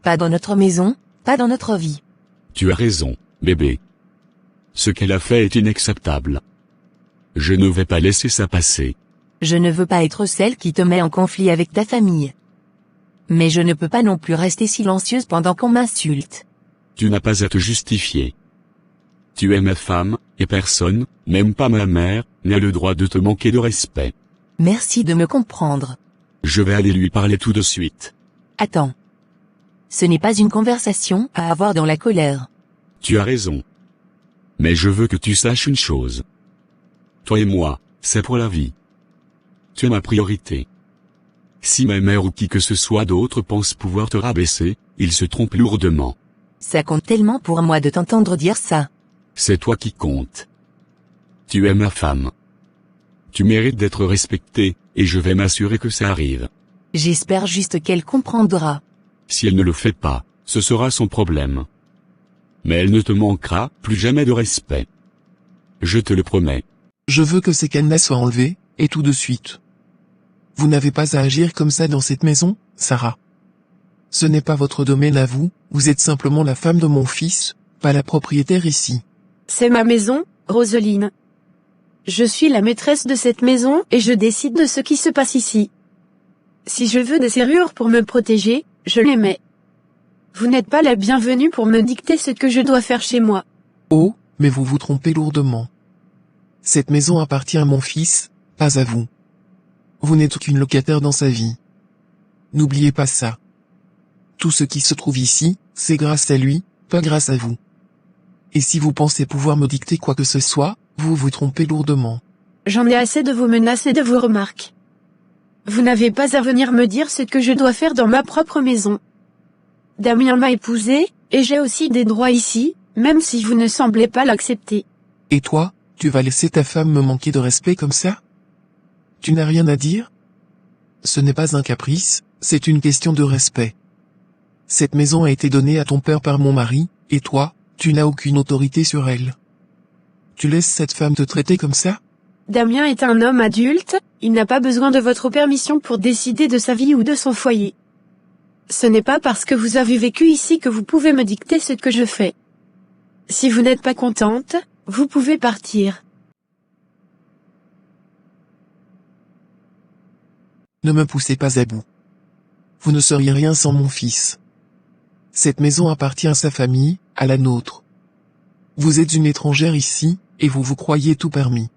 Pas dans notre maison, pas dans notre vie. Tu as raison, bébé. Ce qu'elle a fait est inacceptable. Je ne vais pas laisser ça passer. Je ne veux pas être celle qui te met en conflit avec ta famille. Mais je ne peux pas non plus rester silencieuse pendant qu'on m'insulte. Tu n'as pas à te justifier. Tu es ma femme, et personne, même pas ma mère, n'a le droit de te manquer de respect. Merci de me comprendre. Je vais aller lui parler tout de suite. Attends. Ce n'est pas une conversation à avoir dans la colère. Tu as raison. Mais je veux que tu saches une chose. Toi et moi, c'est pour la vie. Tu es ma priorité. Si ma mère ou qui que ce soit d'autre pense pouvoir te rabaisser, ils se trompent lourdement. Ça compte tellement pour moi de t'entendre dire ça. C'est toi qui comptes. Tu es ma femme. Tu mérites d'être respectée, et je vais m'assurer que ça arrive. J'espère juste qu'elle comprendra. Si elle ne le fait pas, ce sera son problème. Mais elle ne te manquera plus jamais de respect. Je te le promets. Je veux que ces cadenas soient enlevés, et tout de suite. Vous n'avez pas à agir comme ça dans cette maison, Sarah. Ce n'est pas votre domaine à vous, vous êtes simplement la femme de mon fils, pas la propriétaire ici. C'est ma maison, Roseline. Je suis la maîtresse de cette maison et je décide de ce qui se passe ici. Si je veux des serrures pour me protéger, je les mets. Vous n'êtes pas la bienvenue pour me dicter ce que je dois faire chez moi. Oh, mais vous vous trompez lourdement. Cette maison appartient à mon fils, pas à vous. Vous n'êtes qu'une locataire dans sa vie. N'oubliez pas ça. Tout ce qui se trouve ici, c'est grâce à lui, pas grâce à vous. Et si vous pensez pouvoir me dicter quoi que ce soit, vous vous trompez lourdement. J'en ai assez de vos menaces et de vos remarques. Vous n'avez pas à venir me dire ce que je dois faire dans ma propre maison. Damien m'a épousée, et j'ai aussi des droits ici, même si vous ne semblez pas l'accepter. Et toi, tu vas laisser ta femme me manquer de respect comme ça? Tu n'as rien à dire? Ce n'est pas un caprice, c'est une question de respect. Cette maison a été donnée à ton père par mon mari, et toi, tu n'as aucune autorité sur elle. Tu laisses cette femme te traiter comme ça? Damien est un homme adulte, il n'a pas besoin de votre permission pour décider de sa vie ou de son foyer. Ce n'est pas parce que vous avez vécu ici que vous pouvez me dicter ce que je fais. Si vous n'êtes pas contente, vous pouvez partir. Ne me poussez pas à bout. Vous ne seriez rien sans mon fils. Cette maison appartient à sa famille, à la nôtre. Vous êtes une étrangère ici, et vous vous croyez tout permis.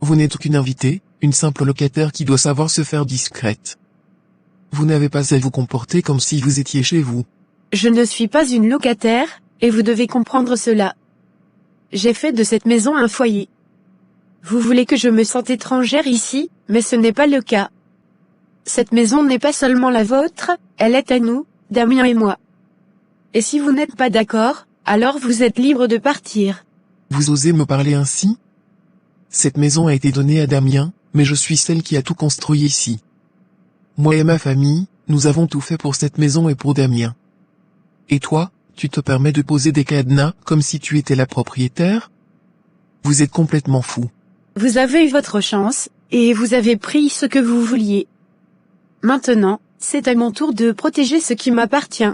Vous n'êtes qu'une invitée, une simple locataire qui doit savoir se faire discrète. Vous n'avez pas à vous comporter comme si vous étiez chez vous. Je ne suis pas une locataire, et vous devez comprendre cela. J'ai fait de cette maison un foyer. Vous voulez que je me sente étrangère ici, mais ce n'est pas le cas. Cette maison n'est pas seulement la vôtre, elle est à nous, Damien et moi. Et si vous n'êtes pas d'accord, alors vous êtes libre de partir. Vous osez me parler ainsi? Cette maison a été donnée à Damien, mais je suis celle qui a tout construit ici. Moi et ma famille, nous avons tout fait pour cette maison et pour Damien. Et toi, tu te permets de poser des cadenas comme si tu étais la propriétaire? Vous êtes complètement fou. Vous avez eu votre chance, et vous avez pris ce que vous vouliez. Maintenant, c'est à mon tour de protéger ce qui m'appartient.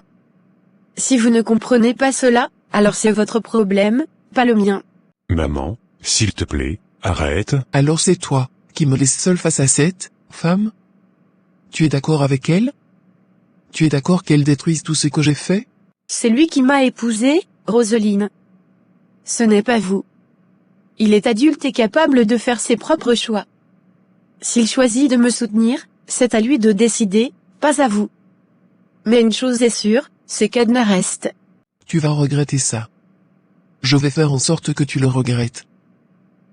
Si vous ne comprenez pas cela, alors c'est votre problème, pas le mien. Maman, s'il te plaît, arrête. Alors c'est toi, qui me laisse seule face à cette femme? Tu es d'accord avec elle? Tu es d'accord qu'elle détruise tout ce que j'ai fait? C'est lui qui m'a épousée, Roseline. Ce n'est pas vous. Il est adulte et capable de faire ses propres choix. S'il choisit de me soutenir, c'est à lui de décider, pas à vous. Mais une chose est sûre, ces cadenas restent. Tu vas regretter ça. Je vais faire en sorte que tu le regrettes.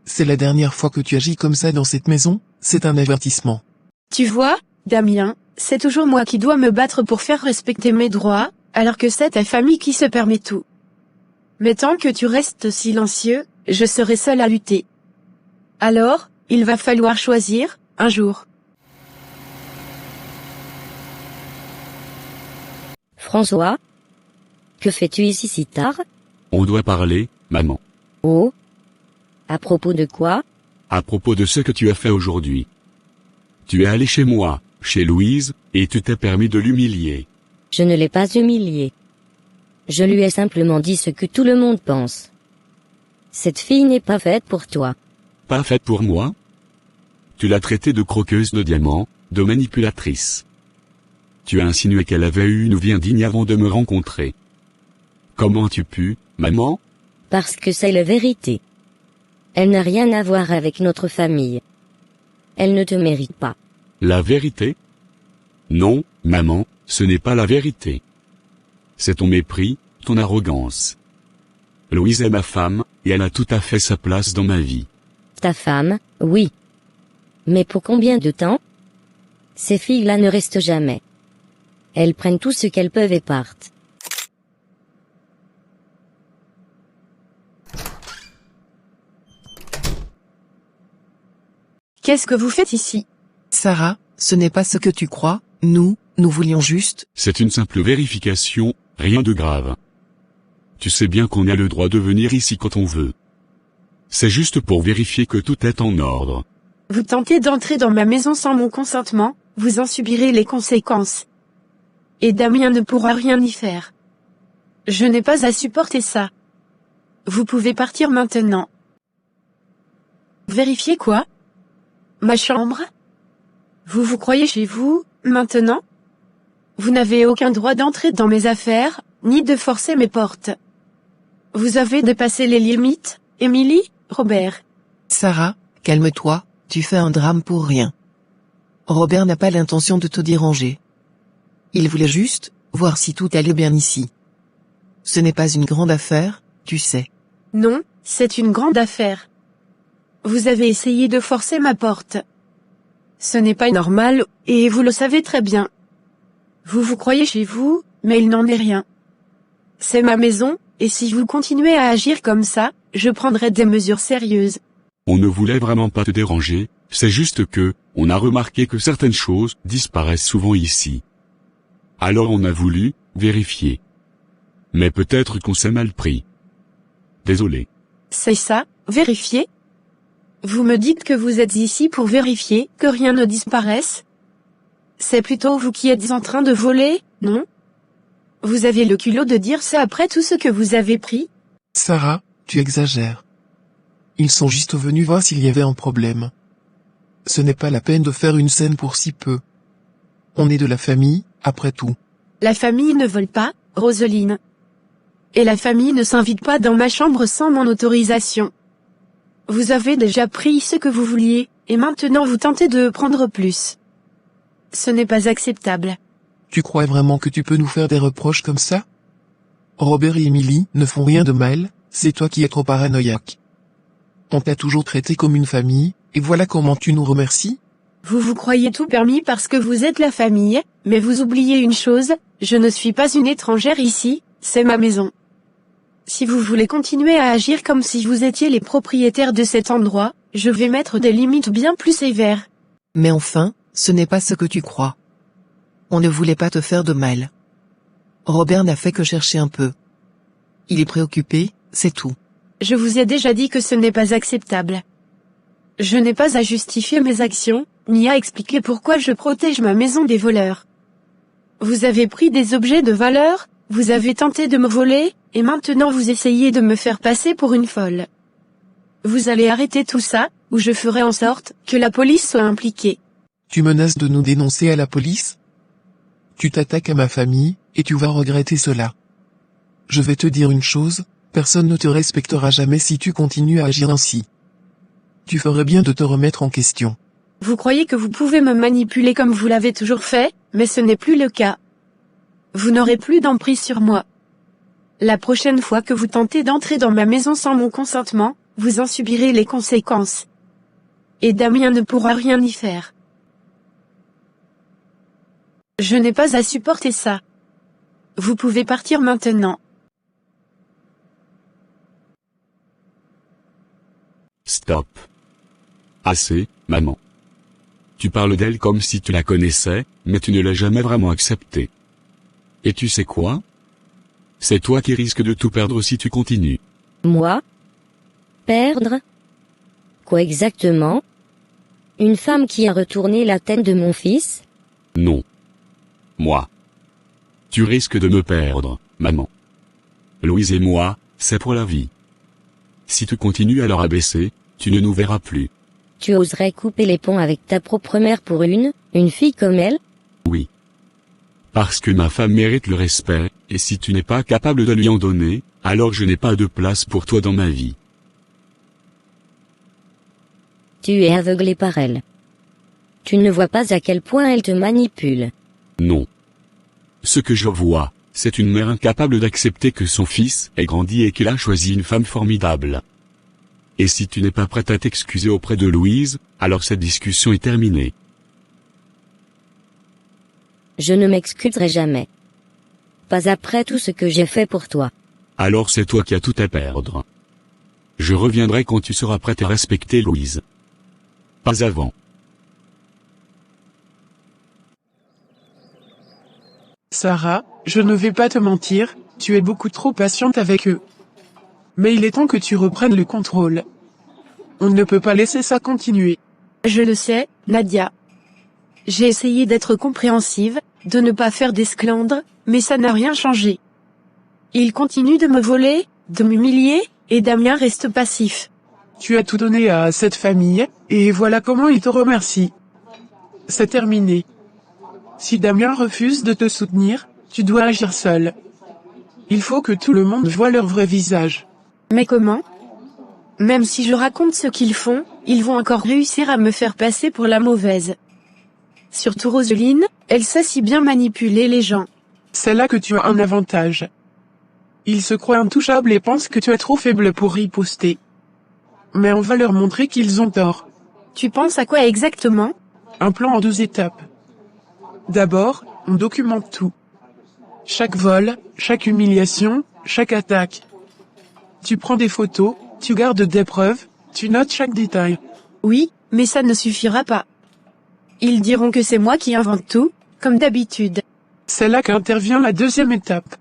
C'est la dernière fois que tu agis comme ça dans cette maison, c'est un avertissement. Tu vois, Damien, c'est toujours moi qui dois me battre pour faire respecter mes droits, alors que c'est ta famille qui se permet tout. Mais tant que tu restes silencieux, je serai seule à lutter. Alors, il va falloir choisir, un jour. François? Que fais-tu ici si tard? On doit parler, maman. Oh? À propos de quoi? À propos de ce que tu as fait aujourd'hui. Tu es allé chez moi, chez Louise, et tu t'es permis de l'humilier. Je ne l'ai pas humilié. Je lui ai simplement dit ce que tout le monde pense. Cette fille n'est pas faite pour toi. Pas faite pour moi? Tu l'as traitée de croqueuse de diamants, de manipulatrice. Tu as insinué qu'elle avait eu une vie indigne avant de me rencontrer. Comment as-tu pu, maman? Parce que c'est la vérité. Elle n'a rien à voir avec notre famille. Elle ne te mérite pas. La vérité? Non, maman, ce n'est pas la vérité. C'est ton mépris, ton arrogance. Louise est ma femme, et elle a tout à fait sa place dans ma vie. Ta femme, oui. Mais pour combien de temps? Ces filles-là ne restent jamais. Elles prennent tout ce qu'elles peuvent et partent. Qu'est-ce que vous faites ici? Sarah, ce n'est pas ce que tu crois, nous voulions juste... C'est une simple vérification, rien de grave. Tu sais bien qu'on a le droit de venir ici quand on veut. C'est juste pour vérifier que tout est en ordre. Vous tentez d'entrer dans ma maison sans mon consentement, vous en subirez les conséquences. Et Damien ne pourra rien y faire. Je n'ai pas à supporter ça. Vous pouvez partir maintenant. Vérifier quoi? Ma chambre? Vous vous croyez chez vous, maintenant? Vous n'avez aucun droit d'entrer dans mes affaires, ni de forcer mes portes. Vous avez dépassé les limites, Émilie, Robert. Sarah, calme-toi, tu fais un drame pour rien. Robert n'a pas l'intention de te déranger. Il voulait juste voir si tout allait bien ici. Ce n'est pas une grande affaire, tu sais. Non, c'est une grande affaire. Vous avez essayé de forcer ma porte. Ce n'est pas normal, et vous le savez très bien. Vous vous croyez chez vous, mais il n'en est rien. C'est ma maison, et si vous continuez à agir comme ça, je prendrai des mesures sérieuses. On ne voulait vraiment pas te déranger, c'est juste que, on a remarqué que certaines choses disparaissent souvent ici. Alors on a voulu vérifier. Mais peut-être qu'on s'est mal pris. Désolé. C'est ça, vérifier? Vous me dites que vous êtes ici pour vérifier que rien ne disparaisse? C'est plutôt vous qui êtes en train de voler, non? Vous avez le culot de dire ça après tout ce que vous avez pris? Sarah, tu exagères. Ils sont juste venus voir s'il y avait un problème. Ce n'est pas la peine de faire une scène pour si peu. On est de la famille, après tout. La famille ne vole pas, Roseline. Et la famille ne s'invite pas dans ma chambre sans mon autorisation. Vous avez déjà pris ce que vous vouliez, et maintenant vous tentez de prendre plus. Ce n'est pas acceptable. Tu crois vraiment que tu peux nous faire des reproches comme ça? Robert et Émilie ne font rien de mal, c'est toi qui es trop paranoïaque. On t'a toujours traité comme une famille, et voilà comment tu nous remercies? Vous vous croyez tout permis parce que vous êtes la famille, mais vous oubliez une chose, je ne suis pas une étrangère ici, c'est ma maison. Si vous voulez continuer à agir comme si vous étiez les propriétaires de cet endroit, je vais mettre des limites bien plus sévères. Mais enfin, ce n'est pas ce que tu crois. On ne voulait pas te faire de mal. Robert n'a fait que chercher un peu. Il est préoccupé, c'est tout. Je vous ai déjà dit que ce n'est pas acceptable. Je n'ai pas à justifier mes actions, ni à expliquer pourquoi je protège ma maison des voleurs. Vous avez pris des objets de valeur, vous avez tenté de me voler, et maintenant vous essayez de me faire passer pour une folle. Vous allez arrêter tout ça, ou je ferai en sorte que la police soit impliquée. Tu menaces de nous dénoncer à la police? Tu t'attaques à ma famille, et tu vas regretter cela. Je vais te dire une chose, personne ne te respectera jamais si tu continues à agir ainsi. Tu ferais bien de te remettre en question. Vous croyez que vous pouvez me manipuler comme vous l'avez toujours fait, mais ce n'est plus le cas. Vous n'aurez plus d'emprise sur moi. La prochaine fois que vous tentez d'entrer dans ma maison sans mon consentement, vous en subirez les conséquences. Et Damien ne pourra rien y faire. Je n'ai pas à supporter ça. Vous pouvez partir maintenant. Stop. Assez, maman. Tu parles d'elle comme si tu la connaissais, mais tu ne l'as jamais vraiment acceptée. Et tu sais quoi? C'est toi qui risques de tout perdre si tu continues. Moi? Perdre? Quoi exactement? Une femme qui a retourné la tête de mon fils? Non. Moi. Tu risques de me perdre, maman. Louise et moi, c'est pour la vie. Si tu continues à leur abaisser, tu ne nous verras plus. Tu oserais couper les ponts avec ta propre mère pour une fille comme elle? Oui. Parce que ma femme mérite le respect, et si tu n'es pas capable de lui en donner, alors je n'ai pas de place pour toi dans ma vie. Tu es aveuglé par elle. Tu ne vois pas à quel point elle te manipule. Non. Ce que je vois, c'est une mère incapable d'accepter que son fils ait grandi et qu'il a choisi une femme formidable. Et si tu n'es pas prête à t'excuser auprès de Louise, alors cette discussion est terminée. Je ne m'excuserai jamais. Pas après tout ce que j'ai fait pour toi. Alors c'est toi qui as tout à perdre. Je reviendrai quand tu seras prête à respecter Louise. Pas avant. Sarah, je ne vais pas te mentir, tu es beaucoup trop patiente avec eux. Mais il est temps que tu reprennes le contrôle. On ne peut pas laisser ça continuer. Je le sais, Nadia. J'ai essayé d'être compréhensive, de ne pas faire d'esclandre, mais ça n'a rien changé. Il continue de me voler, de m'humilier, et Damien reste passif. Tu as tout donné à cette famille, et voilà comment il te remercie. C'est terminé. Si Damien refuse de te soutenir, tu dois agir seul. Il faut que tout le monde voie leur vrai visage. Mais comment ? Même si je raconte ce qu'ils font, ils vont encore réussir à me faire passer pour la mauvaise. Surtout Roseline, elle sait si bien manipuler les gens. C'est là que tu as un avantage. Ils se croient intouchables et pensent que tu es trop faible pour riposter. Mais on va leur montrer qu'ils ont tort. Tu penses à quoi exactement ? Un plan en 2 étapes. D'abord, on documente tout. Chaque vol, chaque humiliation, chaque attaque. Tu prends des photos, tu gardes des preuves, tu notes chaque détail. Oui, mais ça ne suffira pas. Ils diront que c'est moi qui invente tout, comme d'habitude. C'est là qu'intervient la 2e étape.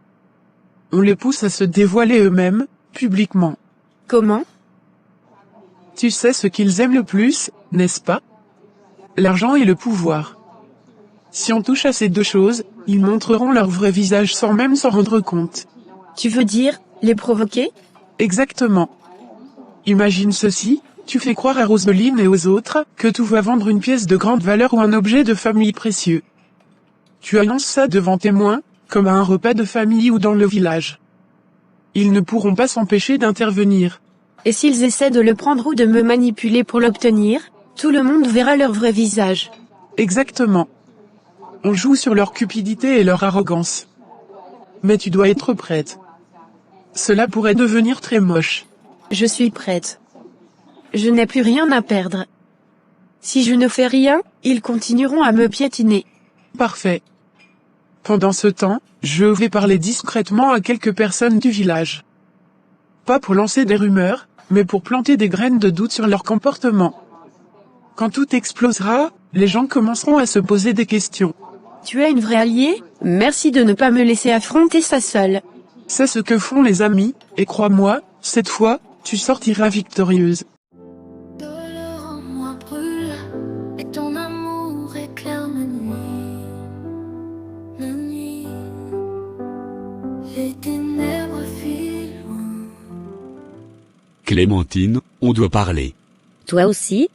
On les pousse à se dévoiler eux-mêmes, publiquement. Comment ? Tu sais ce qu'ils aiment le plus, n'est-ce pas ? L'argent et le pouvoir. Si on touche à ces 2 choses, ils montreront leur vrai visage sans même s'en rendre compte. Tu veux dire, les provoquer ? Exactement. Imagine ceci, tu fais croire à Roseline et aux autres que tout va vendre une pièce de grande valeur ou un objet de famille précieux. Tu annonces ça devant témoins, comme à un repas de famille ou dans le village. Ils ne pourront pas s'empêcher d'intervenir. Et s'ils essaient de le prendre ou de me manipuler pour l'obtenir, tout le monde verra leur vrai visage. Exactement. On joue sur leur cupidité et leur arrogance. Mais tu dois être prête. Cela pourrait devenir très moche. Je suis prête. Je n'ai plus rien à perdre. Si je ne fais rien, ils continueront à me piétiner. Parfait. Pendant ce temps, je vais parler discrètement à quelques personnes du village. Pas pour lancer des rumeurs, mais pour planter des graines de doute sur leur comportement. Quand tout explosera, les gens commenceront à se poser des questions. Tu es une vraie alliée, merci de ne pas me laisser affronter ça seule. C'est ce que font les amis, et crois-moi, cette fois, tu sortiras victorieuse. De l'heure en moi brûle, et ton amour éclaire ma nuit. La nuit, les ténèbres filent loin. Clémentine, on doit parler. Toi aussi ?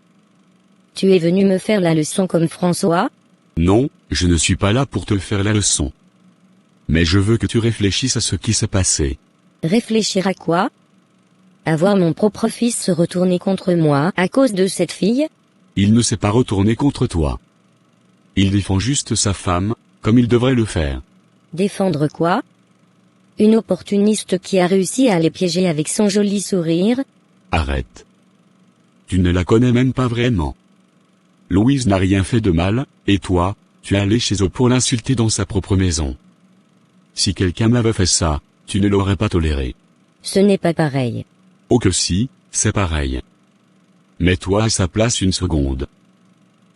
Tu es venu me faire la leçon comme François ? Non, je ne suis pas là pour te faire la leçon. Mais je veux que tu réfléchisses à ce qui s'est passé. Réfléchir à quoi ? À voir mon propre fils se retourner contre moi à cause de cette fille ? Il ne s'est pas retourné contre toi. Il défend juste sa femme, comme il devrait le faire. Défendre quoi ? Une opportuniste qui a réussi à les piéger avec son joli sourire ? Arrête. Tu ne la connais même pas vraiment. Louise n'a rien fait de mal, et toi, tu es allé chez eux pour l'insulter dans sa propre maison. Si quelqu'un m'avait fait ça, tu ne l'aurais pas toléré. Ce n'est pas pareil. Oh que si, c'est pareil. Mets-toi à sa place une seconde.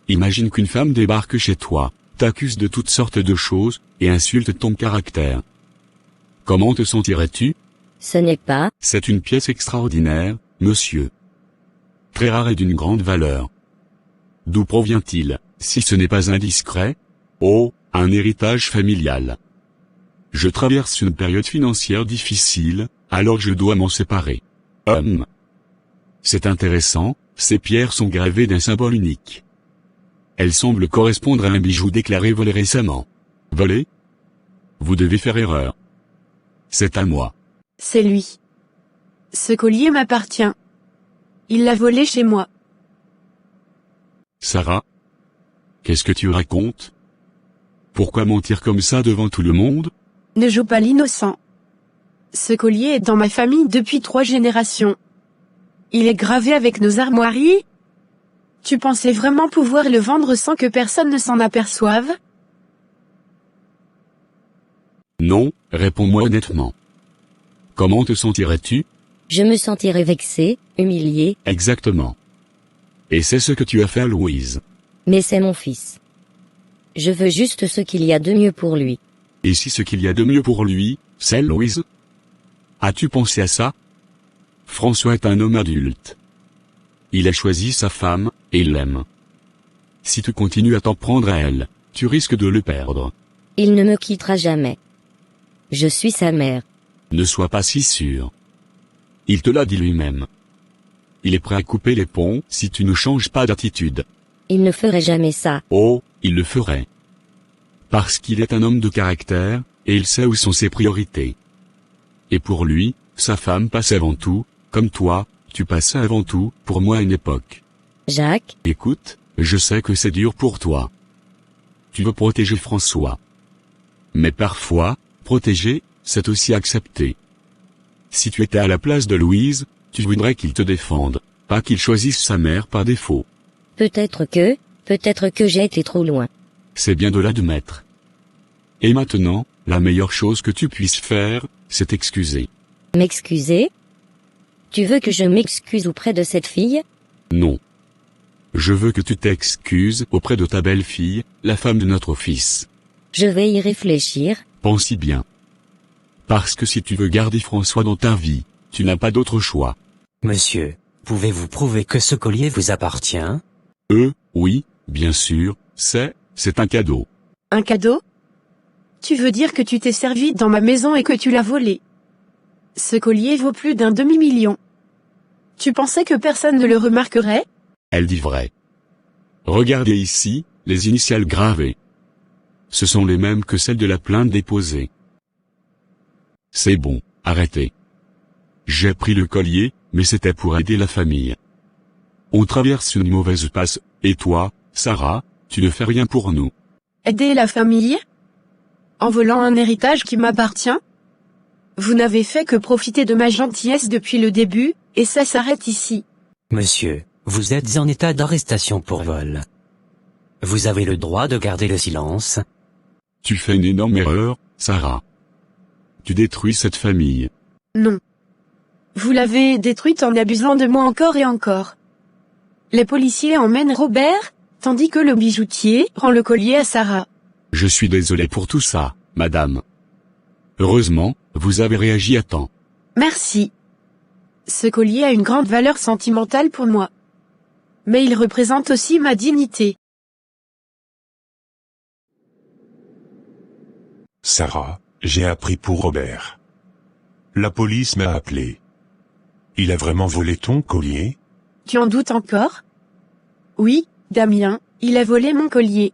Imagine qu'une femme débarque chez toi, t'accuse de toutes sortes de choses, et insulte ton caractère. Comment te sentirais-tu ? Ce n'est pas... C'est une pièce extraordinaire, monsieur. Très rare et d'une grande valeur. D'où provient-il, si ce n'est pas indiscret ? Oh, un héritage familial. Je traverse une période financière difficile, alors je dois m'en séparer. C'est intéressant, ces pierres sont gravées d'un symbole unique. Elles semblent correspondre à un bijou déclaré volé récemment. Volé ? Vous devez faire erreur. C'est à moi. C'est lui. Ce collier m'appartient. Il l'a volé chez moi. Sarah? Qu'est-ce que tu racontes? Pourquoi mentir comme ça devant tout le monde? Ne joue pas l'innocent. Ce collier est dans ma famille depuis 3 générations. Il est gravé avec nos armoiries. Tu pensais vraiment pouvoir le vendre sans que personne ne s'en aperçoive? Non, réponds-moi honnêtement. Comment te sentirais-tu? Je me sentirais vexé, humilié, Exactement. Et c'est ce que tu as fait à Louise. mais c'est mon fils. Je veux juste ce qu'il y a de mieux pour lui. Et si ce qu'il y a de mieux pour lui, c'est Louise? As-tu pensé à ça? François est un homme adulte. Il a choisi sa femme, et il l'aime. Si tu continues à t'en prendre à elle, tu risques de le perdre. Il ne me quittera jamais. Je suis sa mère. Ne sois pas si sûr. Il te l'a dit lui-même. Il est prêt à couper les ponts si tu ne changes pas d'attitude. Il ne ferait jamais ça. Oh, il le ferait. Parce qu'il est un homme de caractère, et il sait où sont ses priorités. Et pour lui, sa femme passe avant tout, comme toi, tu passais avant tout, pour moi à une époque. Jacques, Écoute, je sais que c'est dur pour toi. Tu veux protéger François. Mais parfois, protéger, c'est aussi accepter. Si tu étais à la place de Louise, tu voudrais qu'il te défende, pas qu'il choisisse sa mère par défaut. peut-être que j'ai été trop loin. C'est bien de l'admettre. Et maintenant, la meilleure chose que tu puisses faire, c'est t'excuser. M'excuser? Tu veux que je m'excuse auprès de cette fille? Non. Je veux que tu t'excuses auprès de ta belle-fille, la femme de notre fils. Je vais y réfléchir. Pense-y bien. Parce que si tu veux garder François dans ta vie, tu n'as pas d'autre choix. Monsieur, pouvez-vous prouver que ce collier vous appartient? Oui, bien sûr, c'est un cadeau. Un cadeau? Tu veux dire que tu t'es servi dans ma maison et que tu l'as volé? Ce collier vaut plus d'un demi-million. Tu pensais que personne ne le remarquerait? Elle dit vrai. Regardez ici, les initiales gravées. Ce sont les mêmes que celles de la plainte déposée. C'est bon, arrêtez. J'ai pris le collier, mais c'était pour aider la famille. On traverse une mauvaise passe, et toi, Sarah, tu ne fais rien pour nous. Aider la famille? En volant un héritage qui m'appartient? Vous n'avez fait que profiter de ma gentillesse depuis le début, et ça s'arrête ici. Monsieur, vous êtes en état d'arrestation pour vol. Vous avez le droit de garder le silence. Tu fais une énorme erreur, Sarah. Tu détruis cette famille. Non. Vous l'avez détruite en abusant de moi encore et encore. Les policiers emmènent Robert, tandis que le bijoutier rend le collier à Sarah. Je suis désolé pour tout ça, madame. Heureusement, vous avez réagi à temps. Merci. Ce collier a une grande valeur sentimentale pour moi. Mais il représente aussi ma dignité. Sarah, j'ai appris pour Robert. La police m'a appelé. Il a vraiment volé ton collier? Tu en doutes encore? Oui, Damien, il a volé mon collier.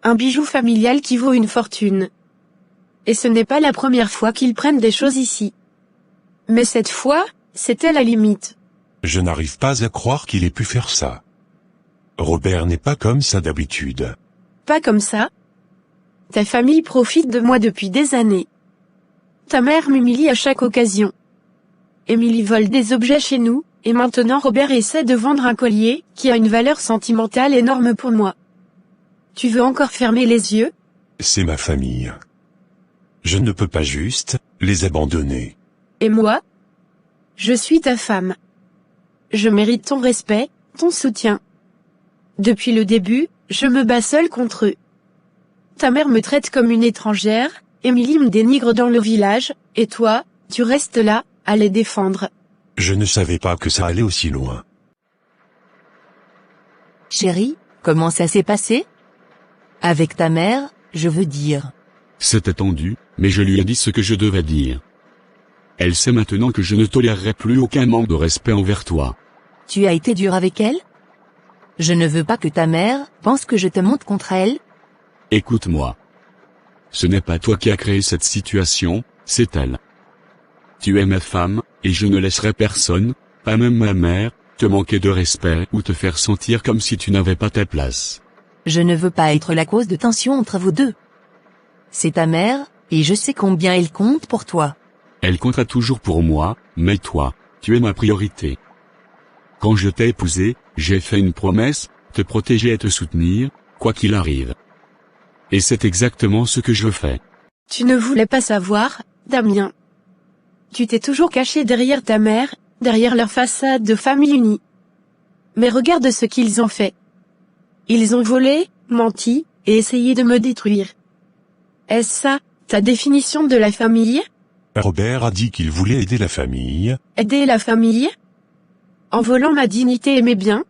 Un bijou familial qui vaut une fortune. Et ce n'est pas la première fois qu'ils prennent des choses ici. Mais cette fois, c'était la limite. Je n'arrive pas à croire qu'il ait pu faire ça. Robert n'est pas comme ça d'habitude. Pas comme ça. Ta famille profite de moi depuis des années. Ta mère m'humilie à chaque occasion. Émilie vole des objets chez nous, et maintenant Robert essaie de vendre un collier qui a une valeur sentimentale énorme pour moi. Tu veux encore fermer les yeux? C'est ma famille. Je ne peux pas juste les abandonner. Et moi? Je suis ta femme. Je mérite ton respect, ton soutien. Depuis le début, je me bats seule contre eux. Ta mère me traite comme une étrangère, Émilie me dénigre dans le village, et toi, tu restes là, à les défendre. Je ne savais pas que ça allait aussi loin. Chérie, comment ça s'est passé? Avec ta mère, je veux dire. C'était tendu, mais je lui ai dit ce que je devais dire. Elle sait maintenant que je ne tolérerai plus aucun manque de respect envers toi. Tu as été dur avec elle? Je ne veux pas que ta mère pense que je te monte contre elle. Écoute-moi. Ce n'est pas toi qui as créé cette situation, c'est elle. Tu es ma femme, et je ne laisserai personne, pas même ma mère, te manquer de respect ou te faire sentir comme si tu n'avais pas ta place. Je ne veux pas être la cause de tension entre vous deux. C'est ta mère, et je sais combien elle compte pour toi. Elle comptera toujours pour moi, mais toi, tu es ma priorité. Quand je t'ai épousé, j'ai fait une promesse, te protéger et te soutenir, quoi qu'il arrive. Et c'est exactement ce que je fais. Tu ne voulais pas savoir, Damien. Tu t'es toujours caché derrière ta mère, derrière leur façade de famille unie. Mais regarde ce qu'ils ont fait. Ils ont volé, menti, et essayé de me détruire. Est-ce ça, ta définition de la famille? Robert a dit qu'il voulait aider la famille. Aider la famille? En volant ma dignité et mes biens?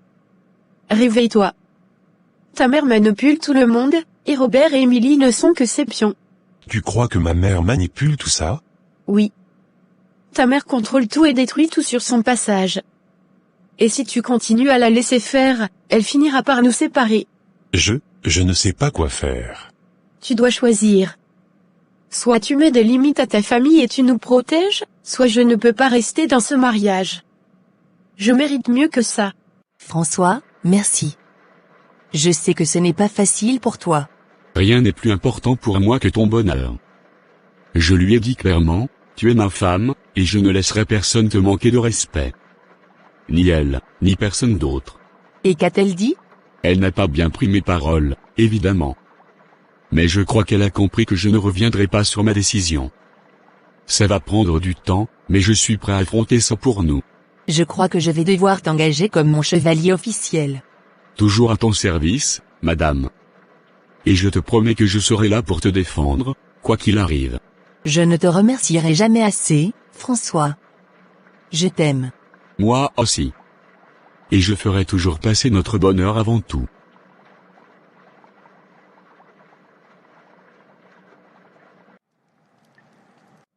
Réveille-toi. Ta mère manipule tout le monde, et Robert et Émilie ne sont que ses pions. Tu crois que ma mère manipule tout ça? Oui. Ta mère contrôle tout et détruit tout sur son passage. Et si tu continues à la laisser faire, elle finira par nous séparer. Je ne sais pas quoi faire. Tu dois choisir. Soit tu mets des limites à ta famille et tu nous protèges, soit je ne peux pas rester dans ce mariage. Je mérite mieux que ça. François, merci. Je sais que ce n'est pas facile pour toi. Rien n'est plus important pour moi que ton bonheur. Je lui ai dit clairement, tu es ma femme, et je ne laisserai personne te manquer de respect. Ni elle, ni personne d'autre. Et qu'a-t-elle dit? Elle n'a pas bien pris mes paroles, évidemment. Mais je crois qu'elle a compris que je ne reviendrai pas sur ma décision. Ça va prendre du temps, mais je suis prêt à affronter ça pour nous. Je crois que je vais devoir t'engager comme mon chevalier officiel. Toujours à ton service, madame. Et je te promets que je serai là pour te défendre, quoi qu'il arrive. Je ne te remercierai jamais assez, François. Je t'aime. Moi aussi. Et je ferai toujours passer notre bonheur avant tout.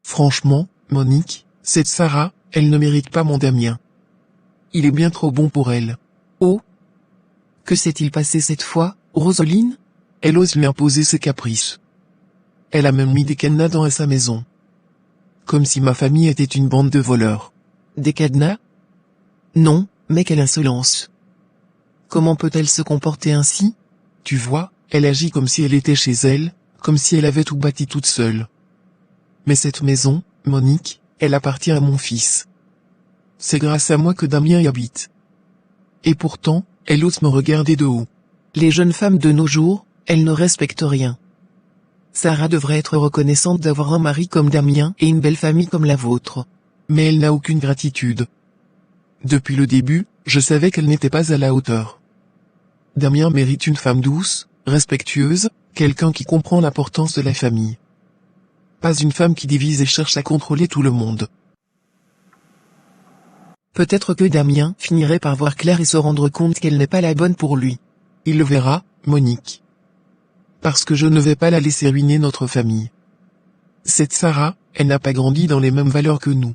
Franchement, Monique, cette Sarah, elle ne mérite pas mon Damien. Il est bien trop bon pour elle. Oh! Que s'est-il passé cette fois, Roseline? Elle ose lui imposer ses caprices. Elle a même mis des cadenas dans sa maison. Comme si ma famille était une bande de voleurs. Des cadenas? Non, mais quelle insolence. Comment peut-elle se comporter ainsi? Tu vois, elle agit comme si elle était chez elle, comme si elle avait tout bâti toute seule. Mais cette maison, Monique, elle appartient à mon fils. C'est grâce à moi que Damien y habite. Et pourtant, elle ose me regarder de haut. Les jeunes femmes de nos jours, elles ne respectent rien. Sarah devrait être reconnaissante d'avoir un mari comme Damien et une belle famille comme la vôtre. Mais elle n'a aucune gratitude. Depuis le début, je savais qu'elle n'était pas à la hauteur. Damien mérite une femme douce, respectueuse, quelqu'un qui comprend l'importance de la famille. Pas une femme qui divise et cherche à contrôler tout le monde. Peut-être que Damien finirait par voir clair et se rendre compte qu'elle n'est pas la bonne pour lui. Il le verra, Monique. Parce que je ne vais pas la laisser ruiner notre famille. Cette Sarah, elle n'a pas grandi dans les mêmes valeurs que nous.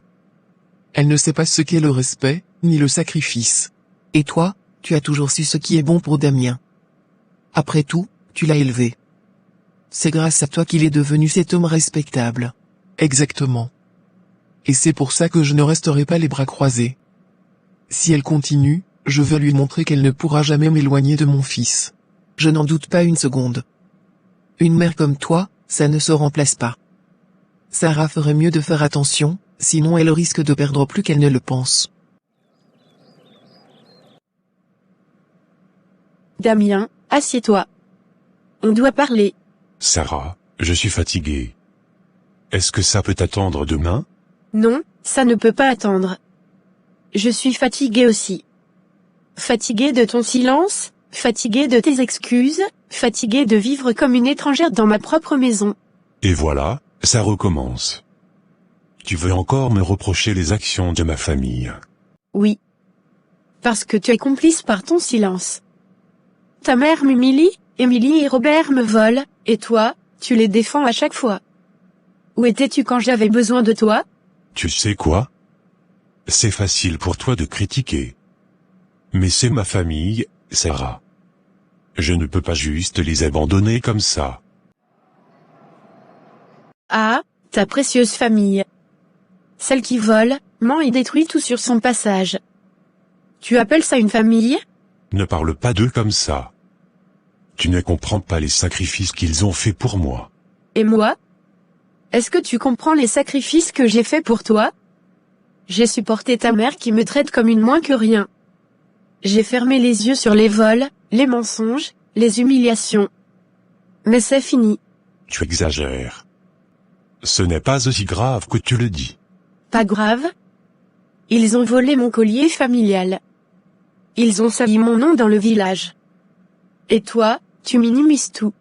Elle ne sait pas ce qu'est le respect, ni le sacrifice. Et toi, tu as toujours su ce qui est bon pour Damien. Après tout, tu l'as élevé. C'est grâce à toi qu'il est devenu cet homme respectable. Exactement. Et c'est pour ça que je ne resterai pas les bras croisés. Si elle continue, je veux lui montrer qu'elle ne pourra jamais m'éloigner de mon fils. Je n'en doute pas une seconde. Une mère comme toi, ça ne se remplace pas. Sarah ferait mieux de faire attention, sinon elle risque de perdre plus qu'elle ne le pense. Damien, assieds-toi. On doit parler. Sarah, je suis fatigué. Est-ce que ça peut attendre demain? Non, ça ne peut pas attendre. Je suis fatiguée aussi. Fatiguée de ton silence, fatiguée de tes excuses, fatiguée de vivre comme une étrangère dans ma propre maison. Et voilà, ça recommence. Tu veux encore me reprocher les actions de ma famille? Oui. Parce que tu es complice par ton silence. Ta mère m'humilie, Émilie et Robert me volent, et toi, tu les défends à chaque fois. Où étais-tu quand j'avais besoin de toi? Tu sais quoi? C'est facile pour toi de critiquer. Mais c'est ma famille, Sarah. Je ne peux pas juste les abandonner comme ça. Ah, ta précieuse famille. Celle qui vole, ment et détruit tout sur son passage. Tu appelles ça une famille? Ne parle pas d'eux comme ça. Tu ne comprends pas les sacrifices qu'ils ont faits pour moi. Et moi? Est-ce que tu comprends les sacrifices que j'ai faits pour toi? J'ai supporté ta mère qui me traite comme une moins que rien. J'ai fermé les yeux sur les vols, les mensonges, les humiliations. Mais c'est fini. Tu exagères. Ce n'est pas aussi grave que tu le dis. Pas grave? Ils ont volé mon collier familial. Ils ont sali mon nom dans le village. Et toi, tu minimises tout.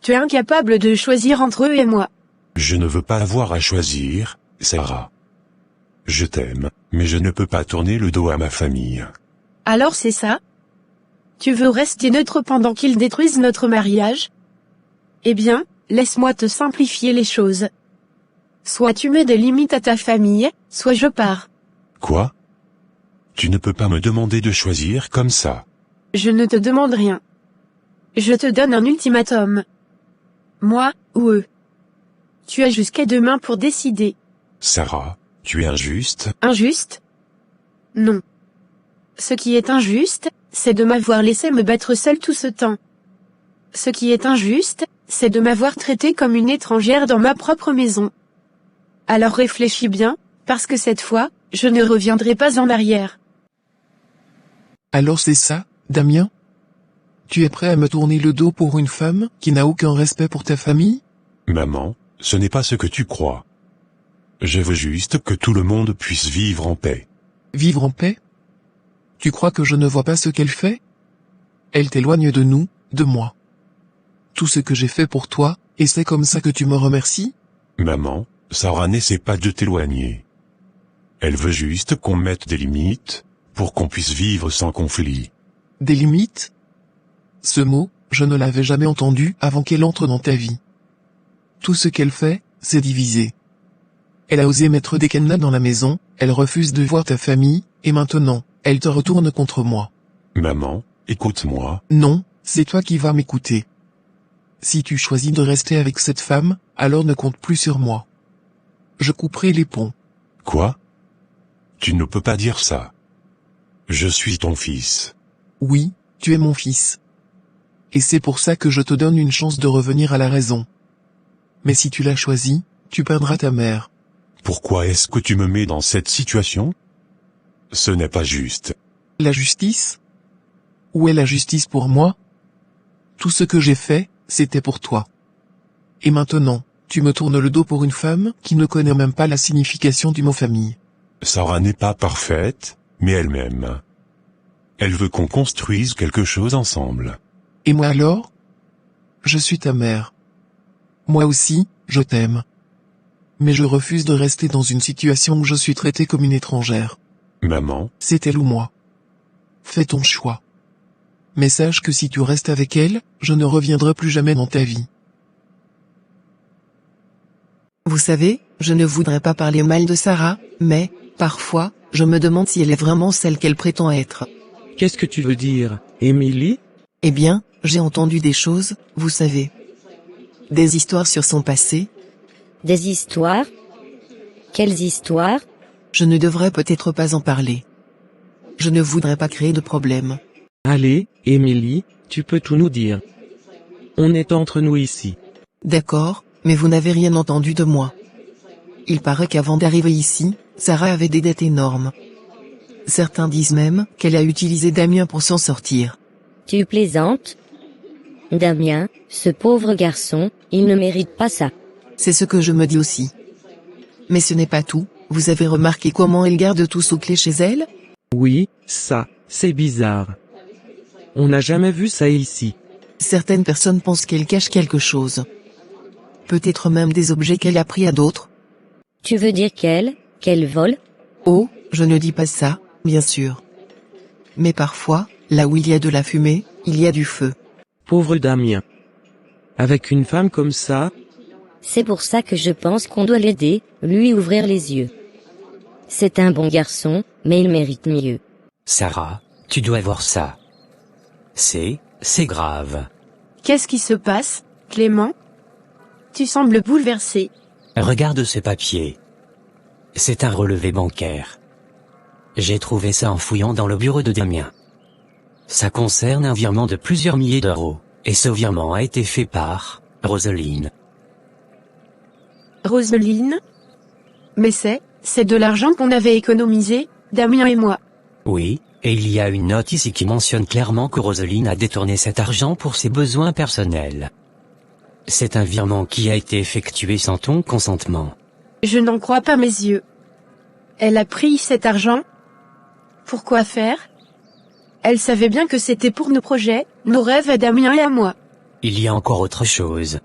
Tu es incapable de choisir entre eux et moi. Je ne veux pas avoir à choisir, Sarah. Je t'aime, mais je ne peux pas tourner le dos à ma famille. Alors c'est ça? Tu veux rester neutre pendant qu'ils détruisent notre mariage? Eh bien, laisse-moi te simplifier les choses. Soit tu mets des limites à ta famille, soit je pars. Quoi? Tu ne peux pas me demander de choisir comme ça. Je ne te demande rien. Je te donne un ultimatum. Moi, ou eux. Tu as jusqu'à demain pour décider. Sarah, tu es injuste? Injuste? Non. Ce qui est injuste, c'est de m'avoir laissé me battre seule tout ce temps. Ce qui est injuste, c'est de m'avoir traitée comme une étrangère dans ma propre maison. Alors réfléchis bien, parce que cette fois, je ne reviendrai pas en arrière. Alors c'est ça, Damien? Tu es prêt à me tourner le dos pour une femme qui n'a aucun respect pour ta famille? Maman, ce n'est pas ce que tu crois. Je veux juste que tout le monde puisse vivre en paix. Vivre en paix? Tu crois que je ne vois pas ce qu'elle fait? Elle t'éloigne de nous, de moi. Tout ce que j'ai fait pour toi, et c'est comme ça que tu me remercies? Maman, Sarah n'essaie pas de t'éloigner. Elle veut juste qu'on mette des limites, pour qu'on puisse vivre sans conflit. Des limites? Ce mot, je ne l'avais jamais entendu avant qu'elle entre dans ta vie. Tout ce qu'elle fait, c'est diviser. Elle a osé mettre des cadenas dans la maison, elle refuse de voir ta famille, et maintenant, elle te retourne contre moi. Maman, écoute-moi. Non, c'est toi qui vas m'écouter. Si tu choisis de rester avec cette femme, alors ne compte plus sur moi. Je couperai les ponts. Quoi? Tu ne peux pas dire ça. Je suis ton fils. Oui, tu es mon fils. Et c'est pour ça que je te donne une chance de revenir à la raison. Mais si tu l'as choisi, tu perdras ta mère. Pourquoi est-ce que tu me mets dans cette situation? Ce n'est pas juste. La justice? Où est la justice pour moi? Tout ce que j'ai fait, c'était pour toi. Et maintenant, tu me tournes le dos pour une femme qui ne connaît même pas la signification du mot famille. Sarah n'est pas parfaite, mais elle m'aime. Elle veut qu'on construise quelque chose ensemble. Et moi alors? Je suis ta mère. Moi aussi, je t'aime. Mais je refuse de rester dans une situation où je suis traitée comme une étrangère. Maman? C'est elle ou moi. Fais ton choix. Mais sache que si tu restes avec elle, je ne reviendrai plus jamais dans ta vie. Vous savez, je ne voudrais pas parler mal de Sarah, mais, parfois, je me demande si elle est vraiment celle qu'elle prétend être. Qu'est-ce que tu veux dire, Émilie? Eh bien, j'ai entendu des choses, vous savez. Des histoires sur son passé. Des histoires? Quelles histoires? Je ne devrais peut-être pas en parler. Je ne voudrais pas créer de problème. Allez, Émilie, tu peux tout nous dire. On est entre nous ici. D'accord, mais vous n'avez rien entendu de moi. Il paraît qu'avant d'arriver ici, Sarah avait des dettes énormes. Certains disent même qu'elle a utilisé Damien pour s'en sortir. Tu plaisantes? Damien, ce pauvre garçon, il ne mérite pas ça. C'est ce que je me dis aussi. Mais ce n'est pas tout, vous avez remarqué comment elle garde tout sous clé chez elle? Oui, ça, c'est bizarre. On n'a jamais vu ça ici. Certaines personnes pensent qu'elle cache quelque chose. Peut-être même des objets qu'elle a pris à d'autres. Tu veux dire qu'elle vole? Oh, je ne dis pas ça, bien sûr. Mais parfois, là où il y a de la fumée, il y a du feu. Pauvre Damien. Avec une femme comme ça? C'est pour ça que je pense qu'on doit l'aider, lui ouvrir les yeux. C'est un bon garçon, mais il mérite mieux. Sarah, tu dois voir ça. C'est grave. Qu'est-ce qui se passe, Clément? Tu sembles bouleversé. Regarde ce papier. C'est un relevé bancaire. J'ai trouvé ça en fouillant dans le bureau de Damien. Ça concerne un virement de plusieurs milliers d'euros, et ce virement a été fait par Roseline. Roseline? Mais c'est de l'argent qu'on avait économisé, Damien et moi. Oui, et il y a une note ici qui mentionne clairement que Roseline a détourné cet argent pour ses besoins personnels. C'est un virement qui a été effectué sans ton consentement. Je n'en crois pas mes yeux. Elle a pris cet argent? Pourquoi faire? Elle savait bien que c'était pour nos projets, nos rêves à Damien et à moi. Il y a encore autre chose.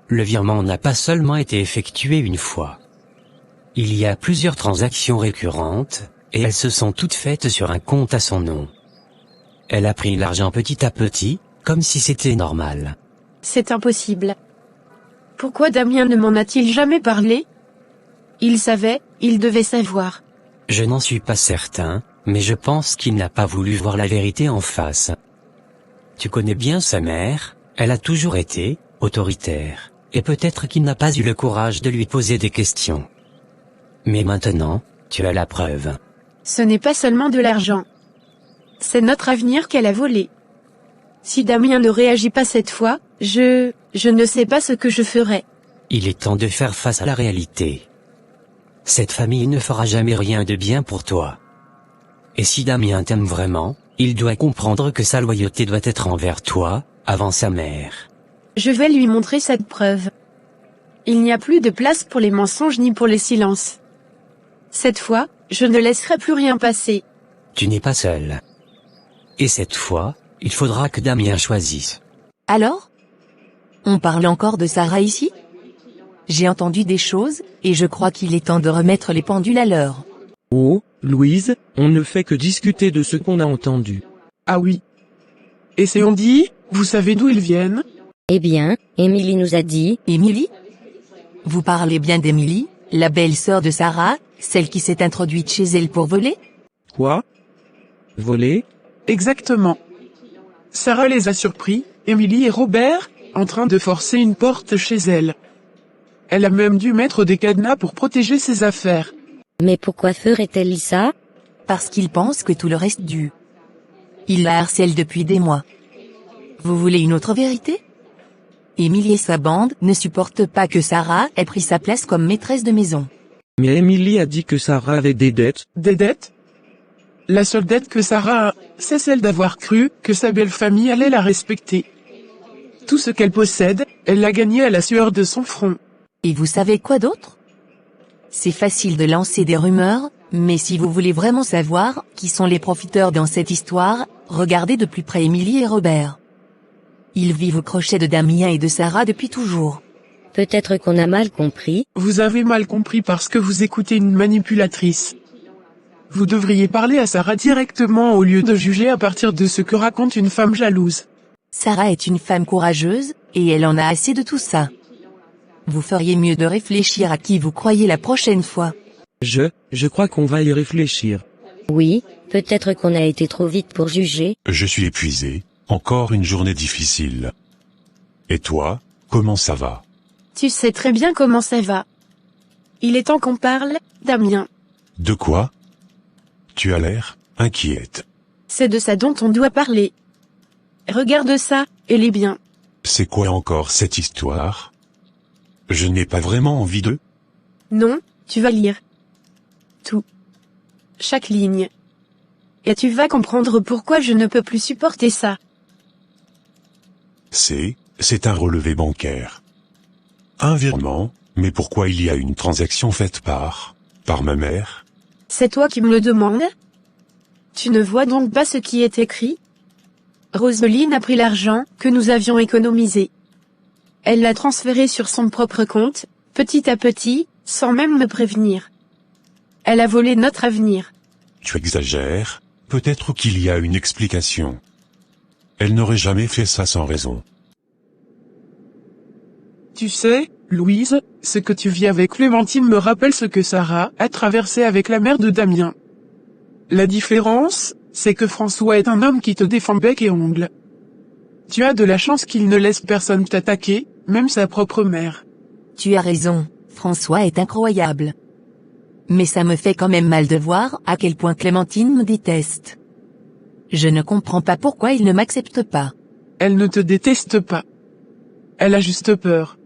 Le virement n'a pas seulement été effectué une fois. Il y a plusieurs transactions récurrentes, et elles se sont toutes faites sur un compte à son nom. Elle a pris l'argent petit à petit, comme si c'était normal. C'est impossible. Pourquoi Damien ne m'en a-t-il jamais parlé? Il savait, il devait savoir. Je n'en suis pas certain, mais je pense qu'il n'a pas voulu voir la vérité en face. Tu connais bien sa mère, elle a toujours été autoritaire, et peut-être qu'il n'a pas eu le courage de lui poser des questions. Mais maintenant, tu as la preuve. Ce n'est pas seulement de l'argent. C'est notre avenir qu'elle a volé. Si Damien ne réagit pas cette fois, je ne sais pas ce que je ferai. Il est temps de faire face à la réalité. Cette famille ne fera jamais rien de bien pour toi. Et si Damien t'aime vraiment, il doit comprendre que sa loyauté doit être envers toi, avant sa mère. Je vais lui montrer cette preuve. Il n'y a plus de place pour les mensonges ni pour les silences. Cette fois, je ne laisserai plus rien passer. Tu n'es pas seul. Et cette fois, il faudra que Damien choisisse. Alors? On parle encore de Sarah ici? J'ai entendu des choses, et je crois qu'il est temps de remettre les pendules à l'heure. Oh, Louise, on ne fait que discuter de ce qu'on a entendu. Ah oui. Et c'est on dit, vous savez d'où ils viennent? Eh bien, Émilie nous a dit... Émilie? Vous parlez bien d'Émilie, la belle-sœur de Sarah, celle qui s'est introduite chez elle pour voler? Quoi? Voler? Exactement. Sarah les a surpris, Émilie et Robert, en train de forcer une porte chez elle. Elle a même dû mettre des cadenas pour protéger ses affaires. Mais pourquoi ferait-elle ça? Parce qu'il pense que tout le reste dû. Il la harcèle depuis des mois. Vous voulez une autre vérité? Émilie et sa bande ne supportent pas que Sarah ait pris sa place comme maîtresse de maison. Mais Émilie a dit que Sarah avait des dettes. Des dettes? La seule dette que Sarah a, c'est celle d'avoir cru que sa belle famille allait la respecter. Tout ce qu'elle possède, elle l'a gagné à la sueur de son front. Et vous savez quoi d'autre? C'est facile de lancer des rumeurs, mais si vous voulez vraiment savoir qui sont les profiteurs dans cette histoire, regardez de plus près Émilie et Robert. Ils vivent au crochet de Damien et de Sarah depuis toujours. Peut-être qu'on a mal compris. Vous avez mal compris parce que vous écoutez une manipulatrice. Vous devriez parler à Sarah directement au lieu de juger à partir de ce que raconte une femme jalouse. Sarah est une femme courageuse, et elle en a assez de tout ça. Vous feriez mieux de réfléchir à qui vous croyez la prochaine fois. Je crois qu'on va y réfléchir. Oui, peut-être qu'on a été trop vite pour juger. Je suis épuisé, encore une journée difficile. Et toi, comment ça va? Tu sais très bien comment ça va. Il est temps qu'on parle, Damien. De quoi? Tu as l'air inquiète. C'est de ça dont on doit parler. Regarde ça, elle est bien. C'est quoi encore cette histoire? Je n'ai pas vraiment envie de... Non, tu vas lire. Tout. Chaque ligne. Et tu vas comprendre pourquoi je ne peux plus supporter ça. C'est un relevé bancaire. Un virement, mais pourquoi il y a une transaction faite par ma mère? C'est toi qui me le demandes? Tu ne vois donc pas ce qui est écrit? Roseline a pris l'argent que nous avions économisé. Elle l'a transféré sur son propre compte, petit à petit, sans même me prévenir. Elle a volé notre avenir. Tu exagères, peut-être qu'il y a une explication. Elle n'aurait jamais fait ça sans raison. Tu sais, Louise, ce que tu vis avec Clémentine me rappelle ce que Sarah a traversé avec la mère de Damien. La différence, c'est que François est un homme qui te défend bec et ongles. Tu as de la chance qu'il ne laisse personne t'attaquer, même sa propre mère. Tu as raison, François est incroyable. Mais ça me fait quand même mal de voir à quel point Clémentine me déteste. Je ne comprends pas pourquoi il ne m'accepte pas. Elle ne te déteste pas. Elle a juste peur.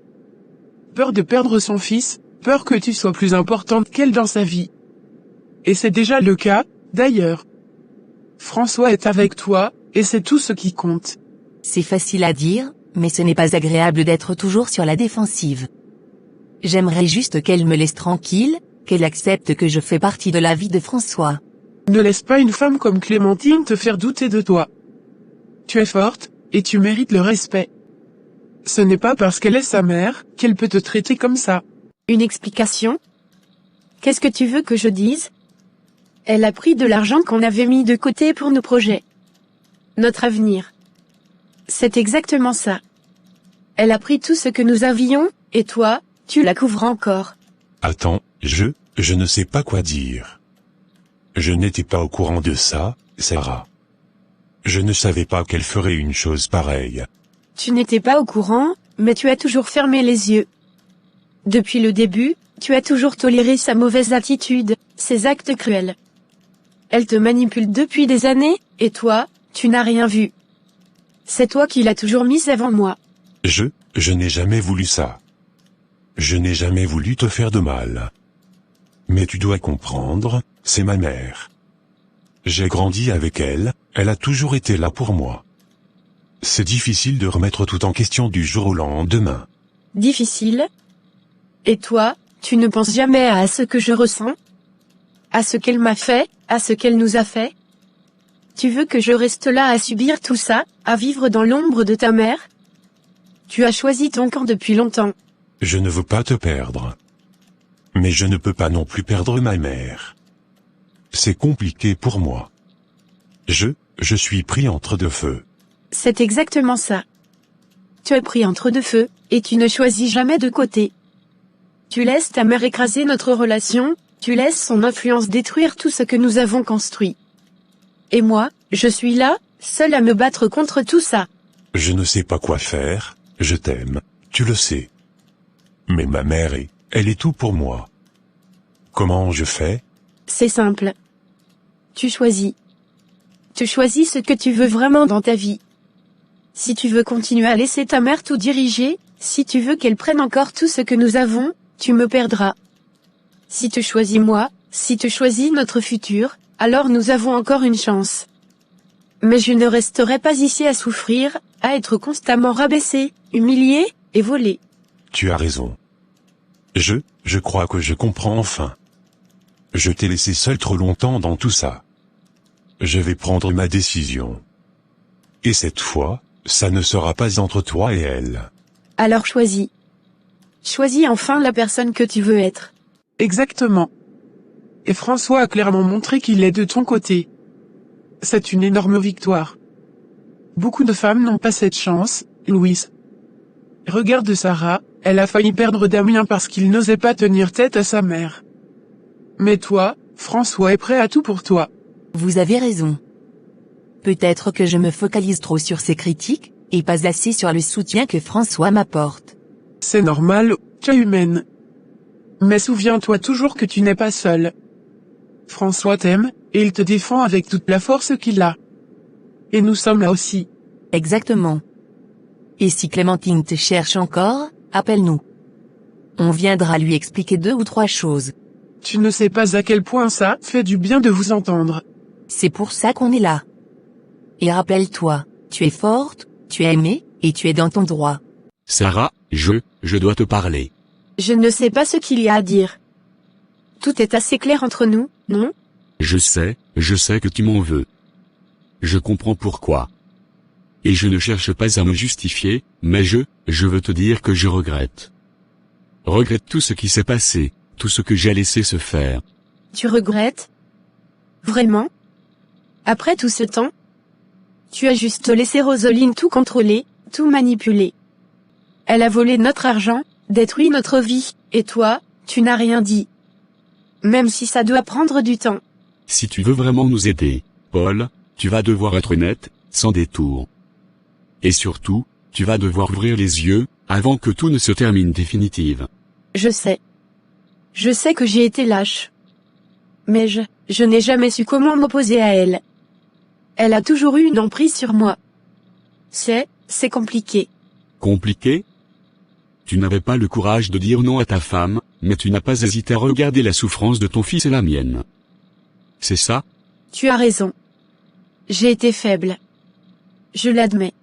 Peur de perdre son fils, peur que tu sois plus importante qu'elle dans sa vie. Et c'est déjà le cas, d'ailleurs. François est avec toi, et c'est tout ce qui compte. C'est facile à dire, mais ce n'est pas agréable d'être toujours sur la défensive. J'aimerais juste qu'elle me laisse tranquille, qu'elle accepte que je fais partie de la vie de François. Ne laisse pas une femme comme Clémentine te faire douter de toi. Tu es forte, et tu mérites le respect. Ce n'est pas parce qu'elle est sa mère, qu'elle peut te traiter comme ça. Une explication? Qu'est-ce que tu veux que je dise? Elle a pris de l'argent qu'on avait mis de côté pour nos projets. Notre avenir. C'est exactement ça. Elle a pris tout ce que nous avions, et toi, tu la couvres encore. Attends, je ne sais pas quoi dire. Je n'étais pas au courant de ça, Sarah. Je ne savais pas qu'elle ferait une chose pareille. Tu n'étais pas au courant, mais tu as toujours fermé les yeux. Depuis le début, tu as toujours toléré sa mauvaise attitude, ses actes cruels. Elle te manipule depuis des années, et toi, tu n'as rien vu. C'est toi qui l'as toujours mise avant moi. Je n'ai jamais voulu ça. Je n'ai jamais voulu te faire de mal. Mais tu dois comprendre, c'est ma mère. J'ai grandi avec elle, elle a toujours été là pour moi. C'est difficile de remettre tout en question du jour au lendemain. Difficile? Et toi, tu ne penses jamais à ce que je ressens? À ce qu'elle m'a fait, à ce qu'elle nous a fait? Tu veux que je reste là à subir tout ça, à vivre dans l'ombre de ta mère? Tu as choisi ton camp depuis longtemps. Je ne veux pas te perdre. Mais je ne peux pas non plus perdre ma mère. C'est compliqué pour moi. Je suis pris entre deux feux. C'est exactement ça. Tu es pris entre deux feux, et tu ne choisis jamais de côté. Tu laisses ta mère écraser notre relation, tu laisses son influence détruire tout ce que nous avons construit. Et moi, je suis là, seule à me battre contre tout ça. Je ne sais pas quoi faire, je t'aime, tu le sais. Mais ma mère elle est tout pour moi. Comment je fais? C'est simple. Tu choisis. Tu choisis ce que tu veux vraiment dans ta vie. Si tu veux continuer à laisser ta mère tout diriger, si tu veux qu'elle prenne encore tout ce que nous avons, tu me perdras. Si tu choisis moi, si tu choisis notre futur, alors nous avons encore une chance. Mais je ne resterai pas ici à souffrir, à être constamment rabaissé, humilié, et volé. Tu as raison. Je crois que je comprends enfin. Je t'ai laissé seul trop longtemps dans tout ça. Je vais prendre ma décision. Et cette fois, ça ne sera pas entre toi et elle. Alors choisis. Choisis enfin la personne que tu veux être. Exactement. Et François a clairement montré qu'il est de ton côté. C'est une énorme victoire. Beaucoup de femmes n'ont pas cette chance, Louise. Regarde Sarah, elle a failli perdre Damien parce qu'il n'osait pas tenir tête à sa mère. Mais toi, François est prêt à tout pour toi. Vous avez raison. Peut-être que je me focalise trop sur ses critiques, et pas assez sur le soutien que François m'apporte. C'est normal, tu es humaine. Mais souviens-toi toujours que tu n'es pas seule. François t'aime, et il te défend avec toute la force qu'il a. Et nous sommes là aussi. Exactement. Et si Clémentine te cherche encore, appelle-nous. On viendra lui expliquer 2 ou 3 choses. Tu ne sais pas à quel point ça fait du bien de vous entendre. C'est pour ça qu'on est là. Et rappelle-toi, tu es forte, tu es aimée, et tu es dans ton droit. Sarah, je dois te parler. Je ne sais pas ce qu'il y a à dire. Tout est assez clair entre nous, non? Je sais que tu m'en veux. Je comprends pourquoi. Et je ne cherche pas à me justifier, mais je veux te dire que je regrette. Regrette tout ce qui s'est passé, tout ce que j'ai laissé se faire. Tu regrettes? Vraiment? Après tout ce temps? Tu as juste laissé Roseline tout contrôler, tout manipuler. Elle a volé notre argent, détruit notre vie, et toi, tu n'as rien dit. Même si ça doit prendre du temps. Si tu veux vraiment nous aider, Paul, tu vas devoir être honnête, sans détour. Et surtout, tu vas devoir ouvrir les yeux, avant que tout ne se termine définitive. Je sais. Je sais que j'ai été lâche. Mais je n'ai jamais su comment m'opposer à elle. Elle a toujours eu une emprise sur moi. C'est compliqué. Compliqué? Tu n'avais pas le courage de dire non à ta femme, mais tu n'as pas hésité à regarder la souffrance de ton fils et la mienne. C'est ça? Tu as raison. J'ai été faible. Je l'admets.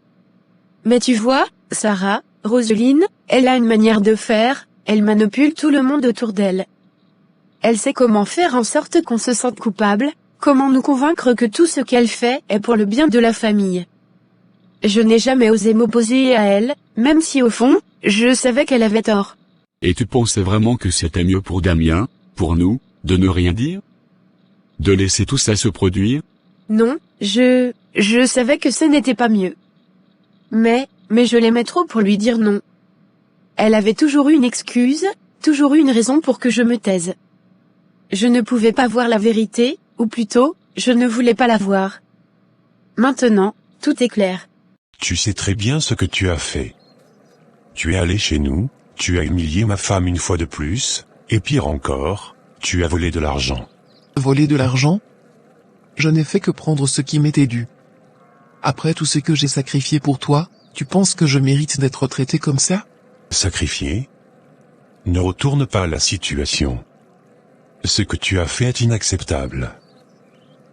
Mais tu vois, Sarah, Roseline, elle a une manière de faire, elle manipule tout le monde autour d'elle. Elle sait comment faire en sorte qu'on se sente coupable, comment nous convaincre que tout ce qu'elle fait est pour le bien de la famille. Je n'ai jamais osé m'opposer à elle, même si au fond, je savais qu'elle avait tort. Et tu pensais vraiment que c'était mieux pour Damien, pour nous, de ne rien dire? De laisser tout ça se produire? Non, je savais que ce n'était pas mieux. Mais je l'aimais trop pour lui dire non. Elle avait toujours eu une excuse, toujours eu une raison pour que je me taise. Je ne pouvais pas voir la vérité, ou plutôt, je ne voulais pas la voir. Maintenant, tout est clair. Tu sais très bien ce que tu as fait. Tu es allé chez nous, tu as humilié ma femme une fois de plus, et pire encore, tu as volé de l'argent. Voler de l'argent? Je n'ai fait que prendre ce qui m'était dû. Après tout ce que j'ai sacrifié pour toi, tu penses que je mérite d'être traité comme ça? Sacrifié? Ne retourne pas la situation. Ce que tu as fait est inacceptable.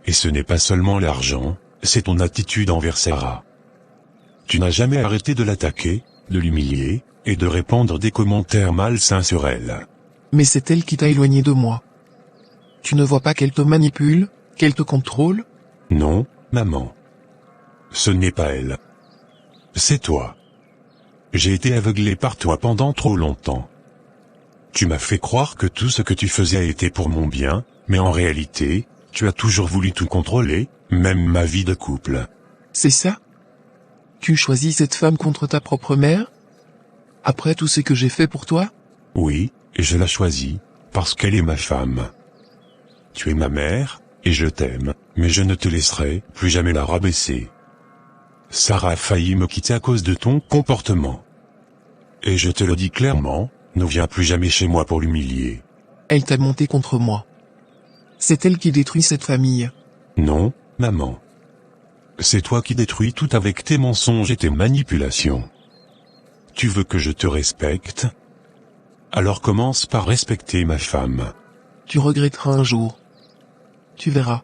Et ce n'est pas seulement l'argent, c'est ton attitude envers Sarah. Tu n'as jamais arrêté de l'attaquer, de l'humilier, et de répandre des commentaires malsains sur elle. Mais c'est elle qui t'a éloigné de moi. Tu ne vois pas qu'elle te manipule, qu'elle te contrôle? Non, maman. Ce n'est pas elle. C'est toi. J'ai été aveuglé par toi pendant trop longtemps. Tu m'as fait croire que tout ce que tu faisais a été pour mon bien, mais en réalité, tu as toujours voulu tout contrôler, même ma vie de couple. C'est ça? Tu choisis cette femme contre ta propre mère? Après tout ce que j'ai fait pour toi? Oui, et je la choisis, parce qu'elle est ma femme. Tu es ma mère, et je t'aime, mais je ne te laisserai plus jamais la rabaisser. Sarah a failli me quitter à cause de ton comportement. Et je te le dis clairement, ne viens plus jamais chez moi pour l'humilier. Elle t'a monté contre moi. C'est elle qui détruit cette famille. Non, maman. C'est toi qui détruis tout avec tes mensonges et tes manipulations. Tu veux que je te respecte? Alors commence par respecter ma femme. Tu regretteras un jour. Tu verras.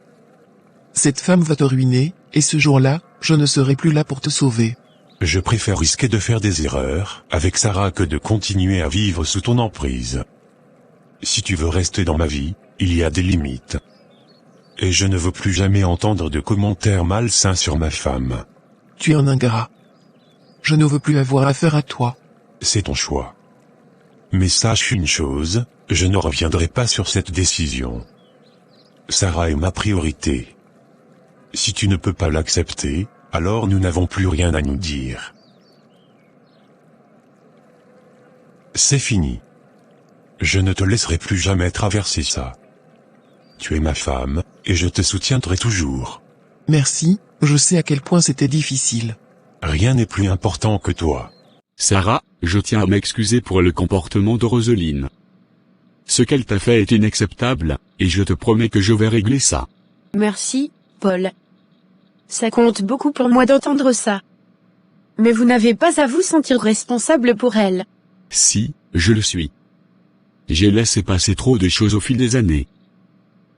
Cette femme va te ruiner, et ce jour-là, je ne serai plus là pour te sauver. Je préfère risquer de faire des erreurs avec Sarah que de continuer à vivre sous ton emprise. Si tu veux rester dans ma vie, il y a des limites. Et je ne veux plus jamais entendre de commentaires malsains sur ma femme. Tu es un ingrat. Je ne veux plus avoir affaire à toi. C'est ton choix. Mais sache une chose, je ne reviendrai pas sur cette décision. Sarah est ma priorité. Si tu ne peux pas l'accepter, alors nous n'avons plus rien à nous dire. C'est fini. Je ne te laisserai plus jamais traverser ça. Tu es ma femme, et je te soutiendrai toujours. Merci, je sais à quel point c'était difficile. Rien n'est plus important que toi. Sarah, je tiens à m'excuser pour le comportement de Roseline. Ce qu'elle t'a fait est inacceptable, et je te promets que je vais régler ça. Merci, Paul. Ça compte beaucoup pour moi d'entendre ça. Mais vous n'avez pas à vous sentir responsable pour elle. Si, je le suis. J'ai laissé passer trop de choses au fil des années.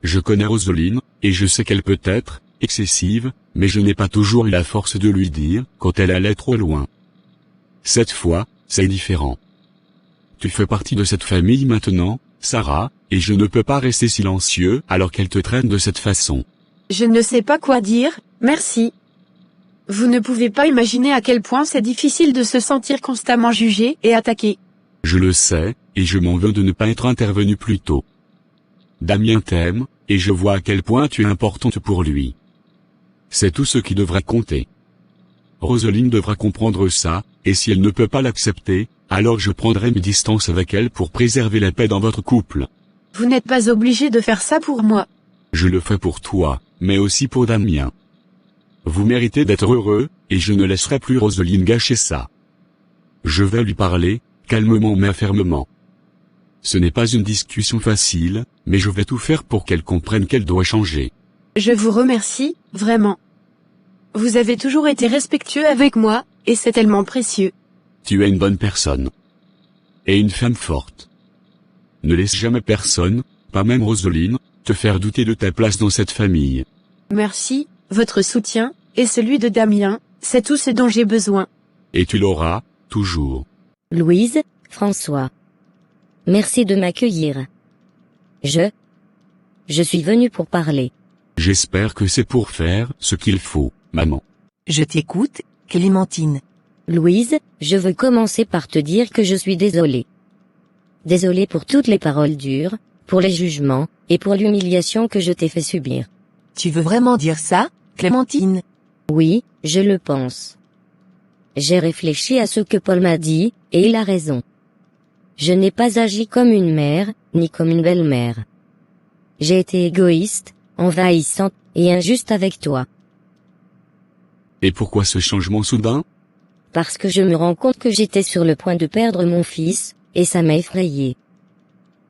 Je connais Roseline, et je sais qu'elle peut être excessive, mais je n'ai pas toujours eu la force de lui dire quand elle allait trop loin. Cette fois, c'est différent. Tu fais partie de cette famille maintenant, Sarah, et je ne peux pas rester silencieux alors qu'elle te traîne de cette façon. Je ne sais pas quoi dire, merci. Vous ne pouvez pas imaginer à quel point c'est difficile de se sentir constamment jugé et attaqué. Je le sais, et je m'en veux de ne pas être intervenu plus tôt. Damien t'aime, et je vois à quel point tu es importante pour lui. C'est tout ce qui devra compter. Roseline devra comprendre ça, et si elle ne peut pas l'accepter, alors je prendrai mes distances avec elle pour préserver la paix dans votre couple. Vous n'êtes pas obligé de faire ça pour moi. Je le fais pour toi, mais aussi pour Damien. Vous méritez d'être heureux, et je ne laisserai plus Roseline gâcher ça. Je vais lui parler, calmement mais fermement. Ce n'est pas une discussion facile, mais je vais tout faire pour qu'elle comprenne qu'elle doit changer. Je vous remercie, vraiment. Vous avez toujours été respectueux avec moi, et c'est tellement précieux. Tu es une bonne personne. Et une femme forte. Ne laisse jamais personne, pas même Roseline, te faire douter de ta place dans cette famille. Merci, votre soutien, et celui de Damien, c'est tout ce dont j'ai besoin. Et tu l'auras, toujours. Louise, François. Merci de m'accueillir. Je suis venu pour parler. J'espère que c'est pour faire ce qu'il faut, maman. Je t'écoute, Clémentine. Louise, je veux commencer par te dire que je suis désolée. Désolée pour toutes les paroles dures, pour les jugements, et pour l'humiliation que je t'ai fait subir. Tu veux vraiment dire ça, Clémentine? Oui, je le pense. J'ai réfléchi à ce que Paul m'a dit, et il a raison. Je n'ai pas agi comme une mère, ni comme une belle-mère. J'ai été égoïste, envahissante, et injuste avec toi. Et pourquoi ce changement soudain? Parce que je me rends compte que j'étais sur le point de perdre mon fils, et ça m'a effrayé.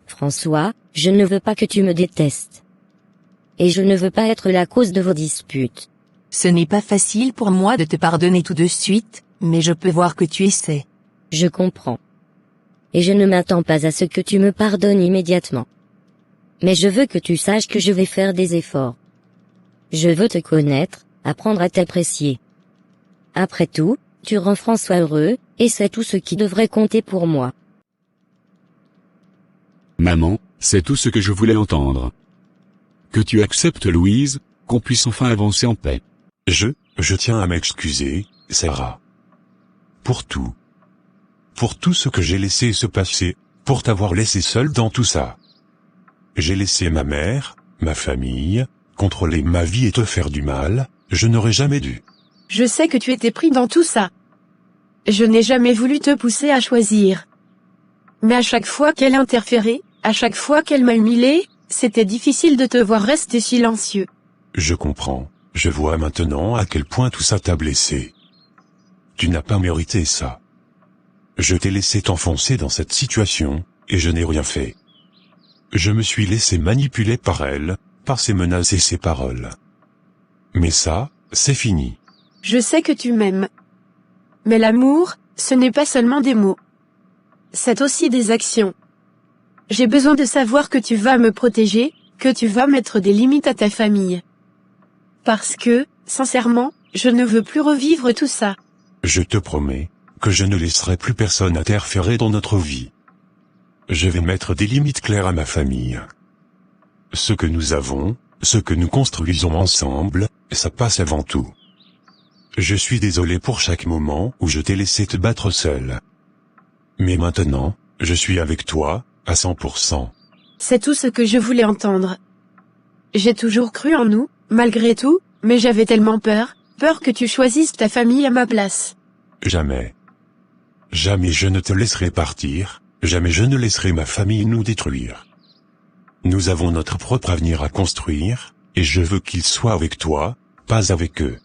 François, je ne veux pas que tu me détestes. Et je ne veux pas être la cause de vos disputes. Ce n'est pas facile pour moi de te pardonner tout de suite, mais je peux voir que tu essaies. Je comprends. Et je ne m'attends pas à ce que tu me pardonnes immédiatement. Mais je veux que tu saches que je vais faire des efforts. Je veux te connaître, apprendre à t'apprécier. Après tout, tu rends François heureux, et c'est tout ce qui devrait compter pour moi. Maman, c'est tout ce que je voulais entendre. Que tu acceptes Louise, qu'on puisse enfin avancer en paix. Je tiens à m'excuser, Sarah. Pour tout. Pour tout ce que j'ai laissé se passer, pour t'avoir laissé seule dans tout ça. J'ai laissé ma mère, ma famille, contrôler ma vie et te faire du mal, je n'aurais jamais dû. Je sais que tu étais pris dans tout ça. Je n'ai jamais voulu te pousser à choisir. Mais à chaque fois qu'elle interférait, à chaque fois qu'elle m'a humilié, c'était difficile de te voir rester silencieux. Je comprends, je vois maintenant à quel point tout ça t'a blessé. Tu n'as pas mérité ça. Je t'ai laissé t'enfoncer dans cette situation, et je n'ai rien fait. Je me suis laissé manipuler par elle, par ses menaces et ses paroles. Mais ça, c'est fini. Je sais que tu m'aimes. Mais l'amour, ce n'est pas seulement des mots. C'est aussi des actions. J'ai besoin de savoir que tu vas me protéger, que tu vas mettre des limites à ta famille. Parce que, sincèrement, je ne veux plus revivre tout ça. Je te promets que je ne laisserai plus personne interférer dans notre vie. Je vais mettre des limites claires à ma famille. Ce que nous avons, ce que nous construisons ensemble, ça passe avant tout. Je suis désolé pour chaque moment où je t'ai laissé te battre seul. Mais maintenant, je suis avec toi, à 100%. C'est tout ce que je voulais entendre. J'ai toujours cru en nous, malgré tout, mais j'avais tellement peur que tu choisisses ta famille à ma place. Jamais. Jamais je ne te laisserai partir, jamais je ne laisserai ma famille nous détruire. Nous avons notre propre avenir à construire, et je veux qu'il soit avec toi, pas avec eux.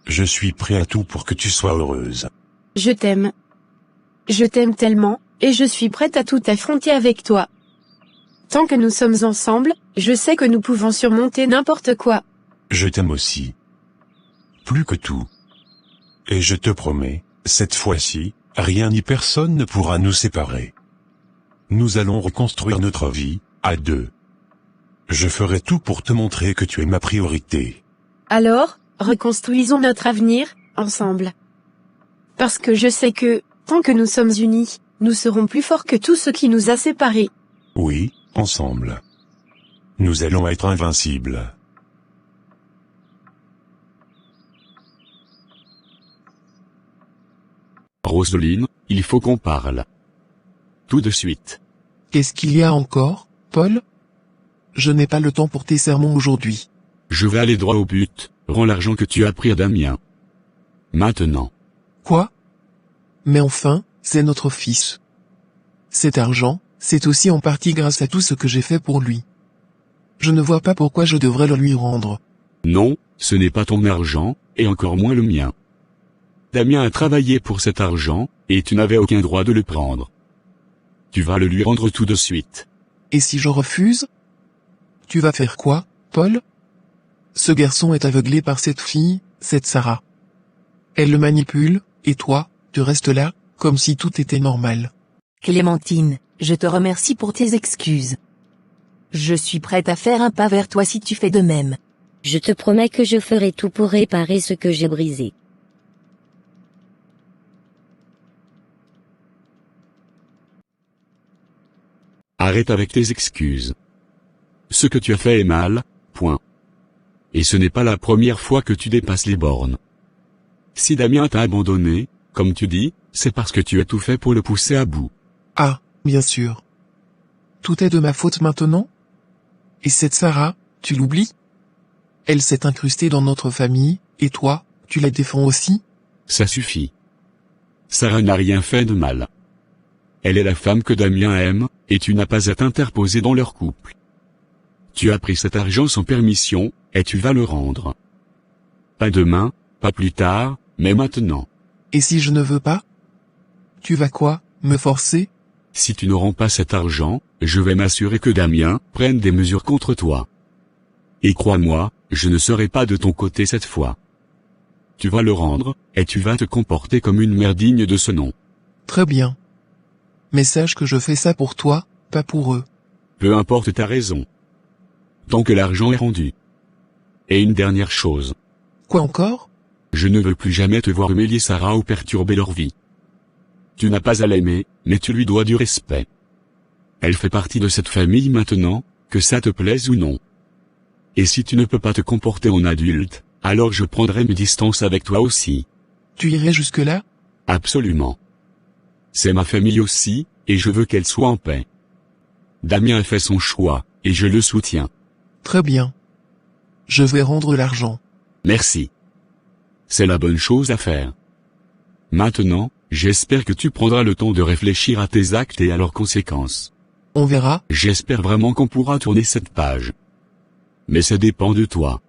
Je suis prêt à tout pour que tu sois heureuse. Je t'aime. Je t'aime tellement, et je suis prête à tout affronter avec toi. Tant que nous sommes ensemble, je sais que nous pouvons surmonter n'importe quoi. Je t'aime aussi. Plus que tout. Et je te promets, cette fois-ci, rien ni personne ne pourra nous séparer. Nous allons reconstruire notre vie, à deux. Je ferai tout pour te montrer que tu es ma priorité. Alors, reconstruisons notre avenir, ensemble. Parce que je sais que, tant que nous sommes unis, nous serons plus forts que tout ce qui nous a séparés. Oui, ensemble. Nous allons être invincibles. Roseline, il faut qu'on parle. Tout de suite. Qu'est-ce qu'il y a encore, Paul? Je n'ai pas le temps pour tes sermons aujourd'hui. Je vais aller droit au but, rends l'argent que tu as pris à Damien. Maintenant. Quoi? Mais enfin, c'est notre fils. Cet argent, c'est aussi en partie grâce à tout ce que j'ai fait pour lui. Je ne vois pas pourquoi je devrais le lui rendre. Non, ce n'est pas ton argent, et encore moins le mien. Damien a travaillé pour cet argent, et tu n'avais aucun droit de le prendre. Tu vas le lui rendre tout de suite. Et si je refuse? Tu vas faire quoi, Paul? Ce garçon est aveuglé par cette fille, cette Sarah. Elle le manipule, et toi, tu restes là, comme si tout était normal. Clémentine, je te remercie pour tes excuses. Je suis prête à faire un pas vers toi si tu fais de même. Je te promets que je ferai tout pour réparer ce que j'ai brisé. Arrête avec tes excuses. Ce que tu as fait est mal, point. Et ce n'est pas la première fois que tu dépasses les bornes. Si Damien t'a abandonné, comme tu dis, c'est parce que tu as tout fait pour le pousser à bout. Ah, bien sûr. Tout est de ma faute maintenant? Et cette Sarah, tu l'oublies? Elle s'est incrustée dans notre famille, et toi, tu la défends aussi? Ça suffit. Sarah n'a rien fait de mal. Elle est la femme que Damien aime, et tu n'as pas à t'interposer dans leur couple. Tu as pris cet argent sans permission, et tu vas le rendre. Pas demain, pas plus tard, mais maintenant. Et si je ne veux pas? Tu vas quoi, me forcer? Si tu ne rends pas cet argent, je vais m'assurer que Damien prenne des mesures contre toi. Et crois-moi, je ne serai pas de ton côté cette fois. Tu vas le rendre, et tu vas te comporter comme une mère digne de ce nom. Très bien. Mais sache que je fais ça pour toi, pas pour eux. Peu importe ta raison. Tant que l'argent est rendu. Et une dernière chose. Quoi encore? Je ne veux plus jamais te voir humilier Sarah ou perturber leur vie. Tu n'as pas à l'aimer, mais tu lui dois du respect. Elle fait partie de cette famille maintenant, que ça te plaise ou non. Et si tu ne peux pas te comporter en adulte, alors je prendrai mes distances avec toi aussi. Tu irais jusque-là? Absolument. C'est ma famille aussi, et je veux qu'elle soit en paix. Damien a fait son choix, et je le soutiens. Très bien. Je vais rendre l'argent. Merci. C'est la bonne chose à faire. Maintenant, j'espère que tu prendras le temps de réfléchir à tes actes et à leurs conséquences. On verra. J'espère vraiment qu'on pourra tourner cette page. Mais ça dépend de toi.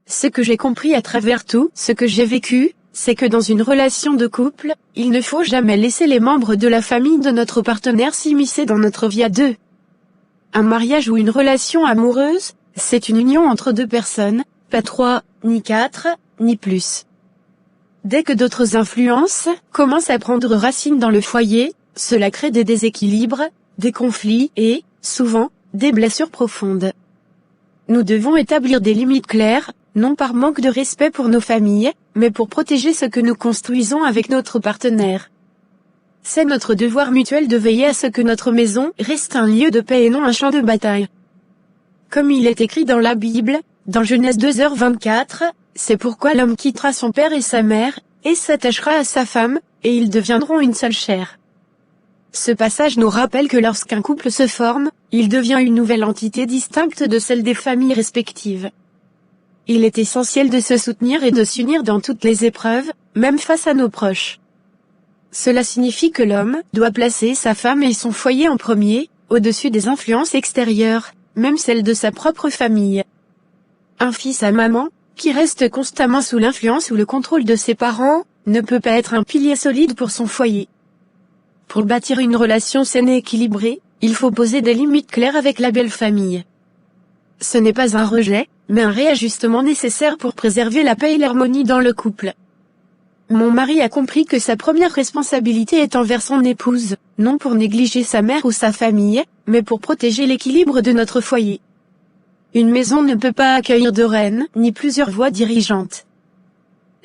Ce que j'ai compris à travers tout ce que j'ai vécu, c'est que dans une relation de couple, il ne faut jamais laisser les membres de la famille de notre partenaire s'immiscer dans notre vie à deux. Un mariage ou une relation amoureuse, c'est une union entre deux personnes, pas 3, ni 4, ni plus. Dès que d'autres influences commencent à prendre racine dans le foyer, cela crée des déséquilibres, des conflits et, souvent, des blessures profondes. Nous devons établir des limites claires, non par manque de respect pour nos familles, mais pour protéger ce que nous construisons avec notre partenaire. C'est notre devoir mutuel de veiller à ce que notre maison reste un lieu de paix et non un champ de bataille. Comme il est écrit dans la Bible, dans Genèse 2h24, c'est pourquoi l'homme quittera son père et sa mère, et s'attachera à sa femme, et ils deviendront une seule chair. Ce passage nous rappelle que lorsqu'un couple se forme, il devient une nouvelle entité distincte de celle des familles respectives. Il est essentiel de se soutenir et de s'unir dans toutes les épreuves, même face à nos proches. Cela signifie que l'homme doit placer sa femme et son foyer en premier, au-dessus des influences extérieures, même celles de sa propre famille. Un fils à maman, qui reste constamment sous l'influence ou le contrôle de ses parents, ne peut pas être un pilier solide pour son foyer. Pour bâtir une relation saine et équilibrée, il faut poser des limites claires avec la belle famille. Ce n'est pas un rejet, mais un réajustement nécessaire pour préserver la paix et l'harmonie dans le couple. Mon mari a compris que sa première responsabilité est envers son épouse, non pour négliger sa mère ou sa famille, mais pour protéger l'équilibre de notre foyer. Une maison ne peut pas accueillir de reines, ni plusieurs voix dirigeantes.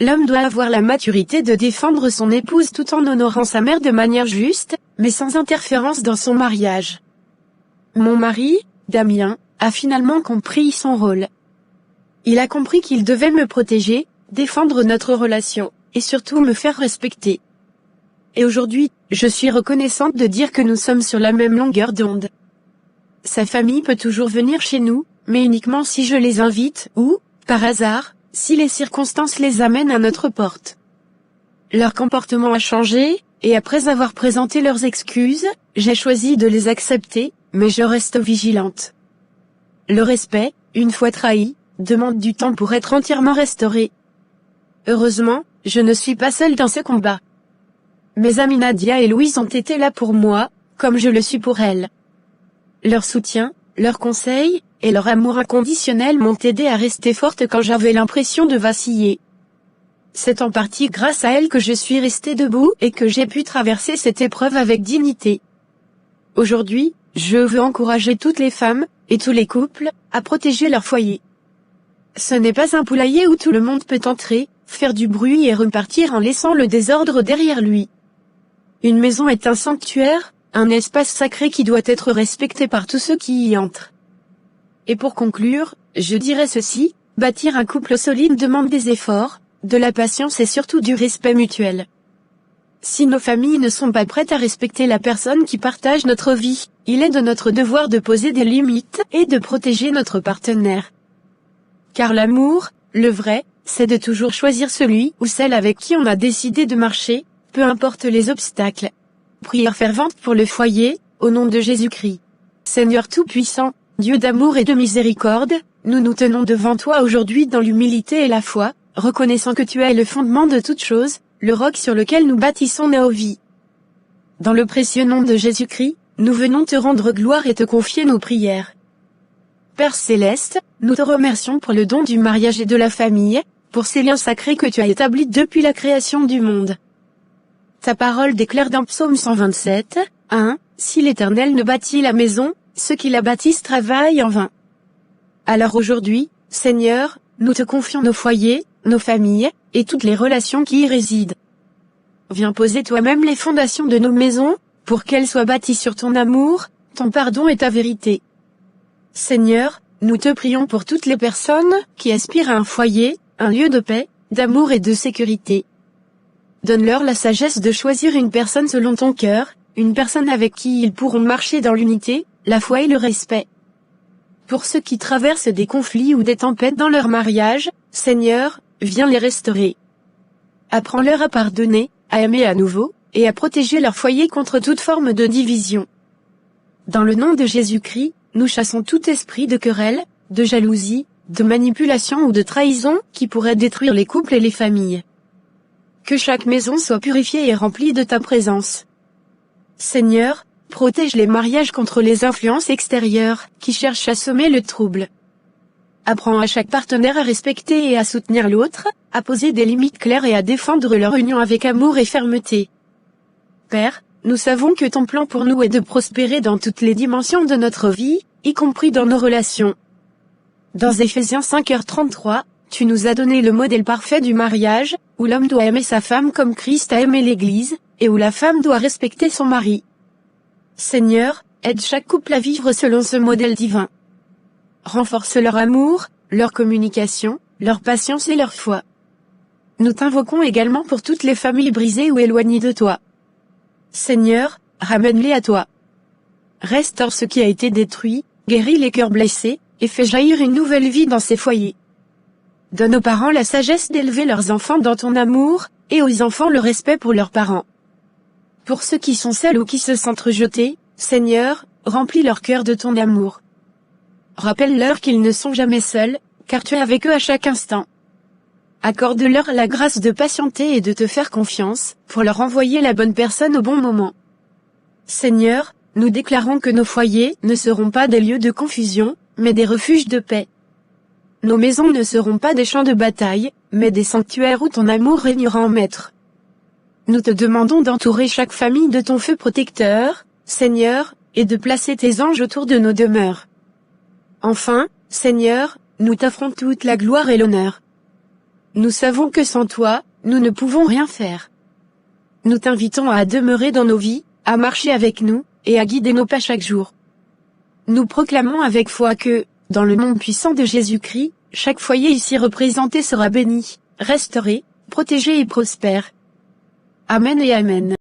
L'homme doit avoir la maturité de défendre son épouse tout en honorant sa mère de manière juste, mais sans interférence dans son mariage. Mon mari, Damien, a finalement compris son rôle. Il a compris qu'il devait me protéger, défendre notre relation, et surtout me faire respecter. Et aujourd'hui, je suis reconnaissante de dire que nous sommes sur la même longueur d'onde. Sa famille peut toujours venir chez nous, mais uniquement si je les invite ou, par hasard, si les circonstances les amènent à notre porte. Leur comportement a changé, et après avoir présenté leurs excuses, j'ai choisi de les accepter, mais je reste vigilante. Le respect, une fois trahi, demande du temps pour être entièrement restauré. Heureusement, je ne suis pas seule dans ce combat. Mes amies Nadia et Louise ont été là pour moi, comme je le suis pour elles. Leur soutien, leurs conseils, et leur amour inconditionnel m'ont aidé à rester forte quand j'avais l'impression de vaciller. C'est en partie grâce à elles que je suis restée debout et que j'ai pu traverser cette épreuve avec dignité. Aujourd'hui, je veux encourager toutes les femmes, et tous les couples, à protéger leur foyer. Ce n'est pas un poulailler où tout le monde peut entrer, faire du bruit et repartir en laissant le désordre derrière lui. Une maison est un sanctuaire, un espace sacré qui doit être respecté par tous ceux qui y entrent. Et pour conclure, je dirais ceci, bâtir un couple solide demande des efforts, de la patience et surtout du respect mutuel. Si nos familles ne sont pas prêtes à respecter la personne qui partage notre vie, il est de notre devoir de poser des limites et de protéger notre partenaire. Car l'amour, le vrai, c'est de toujours choisir celui ou celle avec qui on a décidé de marcher, peu importe les obstacles. Prière fervente pour le foyer, au nom de Jésus-Christ. Seigneur Tout-Puissant, Dieu d'amour et de miséricorde, nous nous tenons devant toi aujourd'hui dans l'humilité et la foi, reconnaissant que tu es le fondement de toutes choses, le roc sur lequel nous bâtissons nos vies. Dans le précieux nom de Jésus-Christ, nous venons te rendre gloire et te confier nos prières. Père Céleste, nous te remercions pour le don du mariage et de la famille, pour ces liens sacrés que tu as établis depuis la création du monde. Ta parole déclare dans Psaume 127, 1, « Si l'Éternel ne bâtit la maison, ceux qui la bâtissent travaillent en vain. » Alors aujourd'hui, Seigneur, nous te confions nos foyers, nos familles, et toutes les relations qui y résident. Viens poser toi-même les fondations de nos maisons, pour qu'elles soient bâties sur ton amour, ton pardon et ta vérité. Seigneur, nous te prions pour toutes les personnes qui aspirent à un foyer, un lieu de paix, d'amour et de sécurité. Donne-leur la sagesse de choisir une personne selon ton cœur, une personne avec qui ils pourront marcher dans l'unité, la foi et le respect. Pour ceux qui traversent des conflits ou des tempêtes dans leur mariage, Seigneur, viens les restaurer. Apprends-leur à pardonner, à aimer à nouveau, et à protéger leur foyer contre toute forme de division. Dans le nom de Jésus-Christ, nous chassons tout esprit de querelle, de jalousie, de manipulation ou de trahison qui pourrait détruire les couples et les familles. Que chaque maison soit purifiée et remplie de ta présence. Seigneur, protège les mariages contre les influences extérieures qui cherchent à semer le trouble. Apprends à chaque partenaire à respecter et à soutenir l'autre, à poser des limites claires et à défendre leur union avec amour et fermeté. Père, nous savons que ton plan pour nous est de prospérer dans toutes les dimensions de notre vie, y compris dans nos relations. Dans Éphésiens 5h33, tu nous as donné le modèle parfait du mariage, où l'homme doit aimer sa femme comme Christ a aimé l'Église, et où la femme doit respecter son mari. Seigneur, aide chaque couple à vivre selon ce modèle divin. Renforce leur amour, leur communication, leur patience et leur foi. Nous t'invoquons également pour toutes les familles brisées ou éloignées de toi. Seigneur, ramène-les à toi. Restaure ce qui a été détruit, guéris les cœurs blessés, et fais jaillir une nouvelle vie dans ces foyers. Donne aux parents la sagesse d'élever leurs enfants dans ton amour, et aux enfants le respect pour leurs parents. Pour ceux qui sont seuls ou qui se sentent rejetés, Seigneur, remplis leur cœur de ton amour. Rappelle-leur qu'ils ne sont jamais seuls, car tu es avec eux à chaque instant. Accorde-leur la grâce de patienter et de te faire confiance, pour leur envoyer la bonne personne au bon moment. Seigneur, nous déclarons que nos foyers ne seront pas des lieux de confusion, mais des refuges de paix. Nos maisons ne seront pas des champs de bataille, mais des sanctuaires où ton amour régnera en maître. Nous te demandons d'entourer chaque famille de ton feu protecteur, Seigneur, et de placer tes anges autour de nos demeures. Enfin, Seigneur, nous t'offrons toute la gloire et l'honneur. Nous savons que sans toi, nous ne pouvons rien faire. Nous t'invitons à demeurer dans nos vies, à marcher avec nous, et à guider nos pas chaque jour. Nous proclamons avec foi que, dans le nom puissant de Jésus-Christ, chaque foyer ici représenté sera béni, restauré, protégé et prospère. Amen et Amen.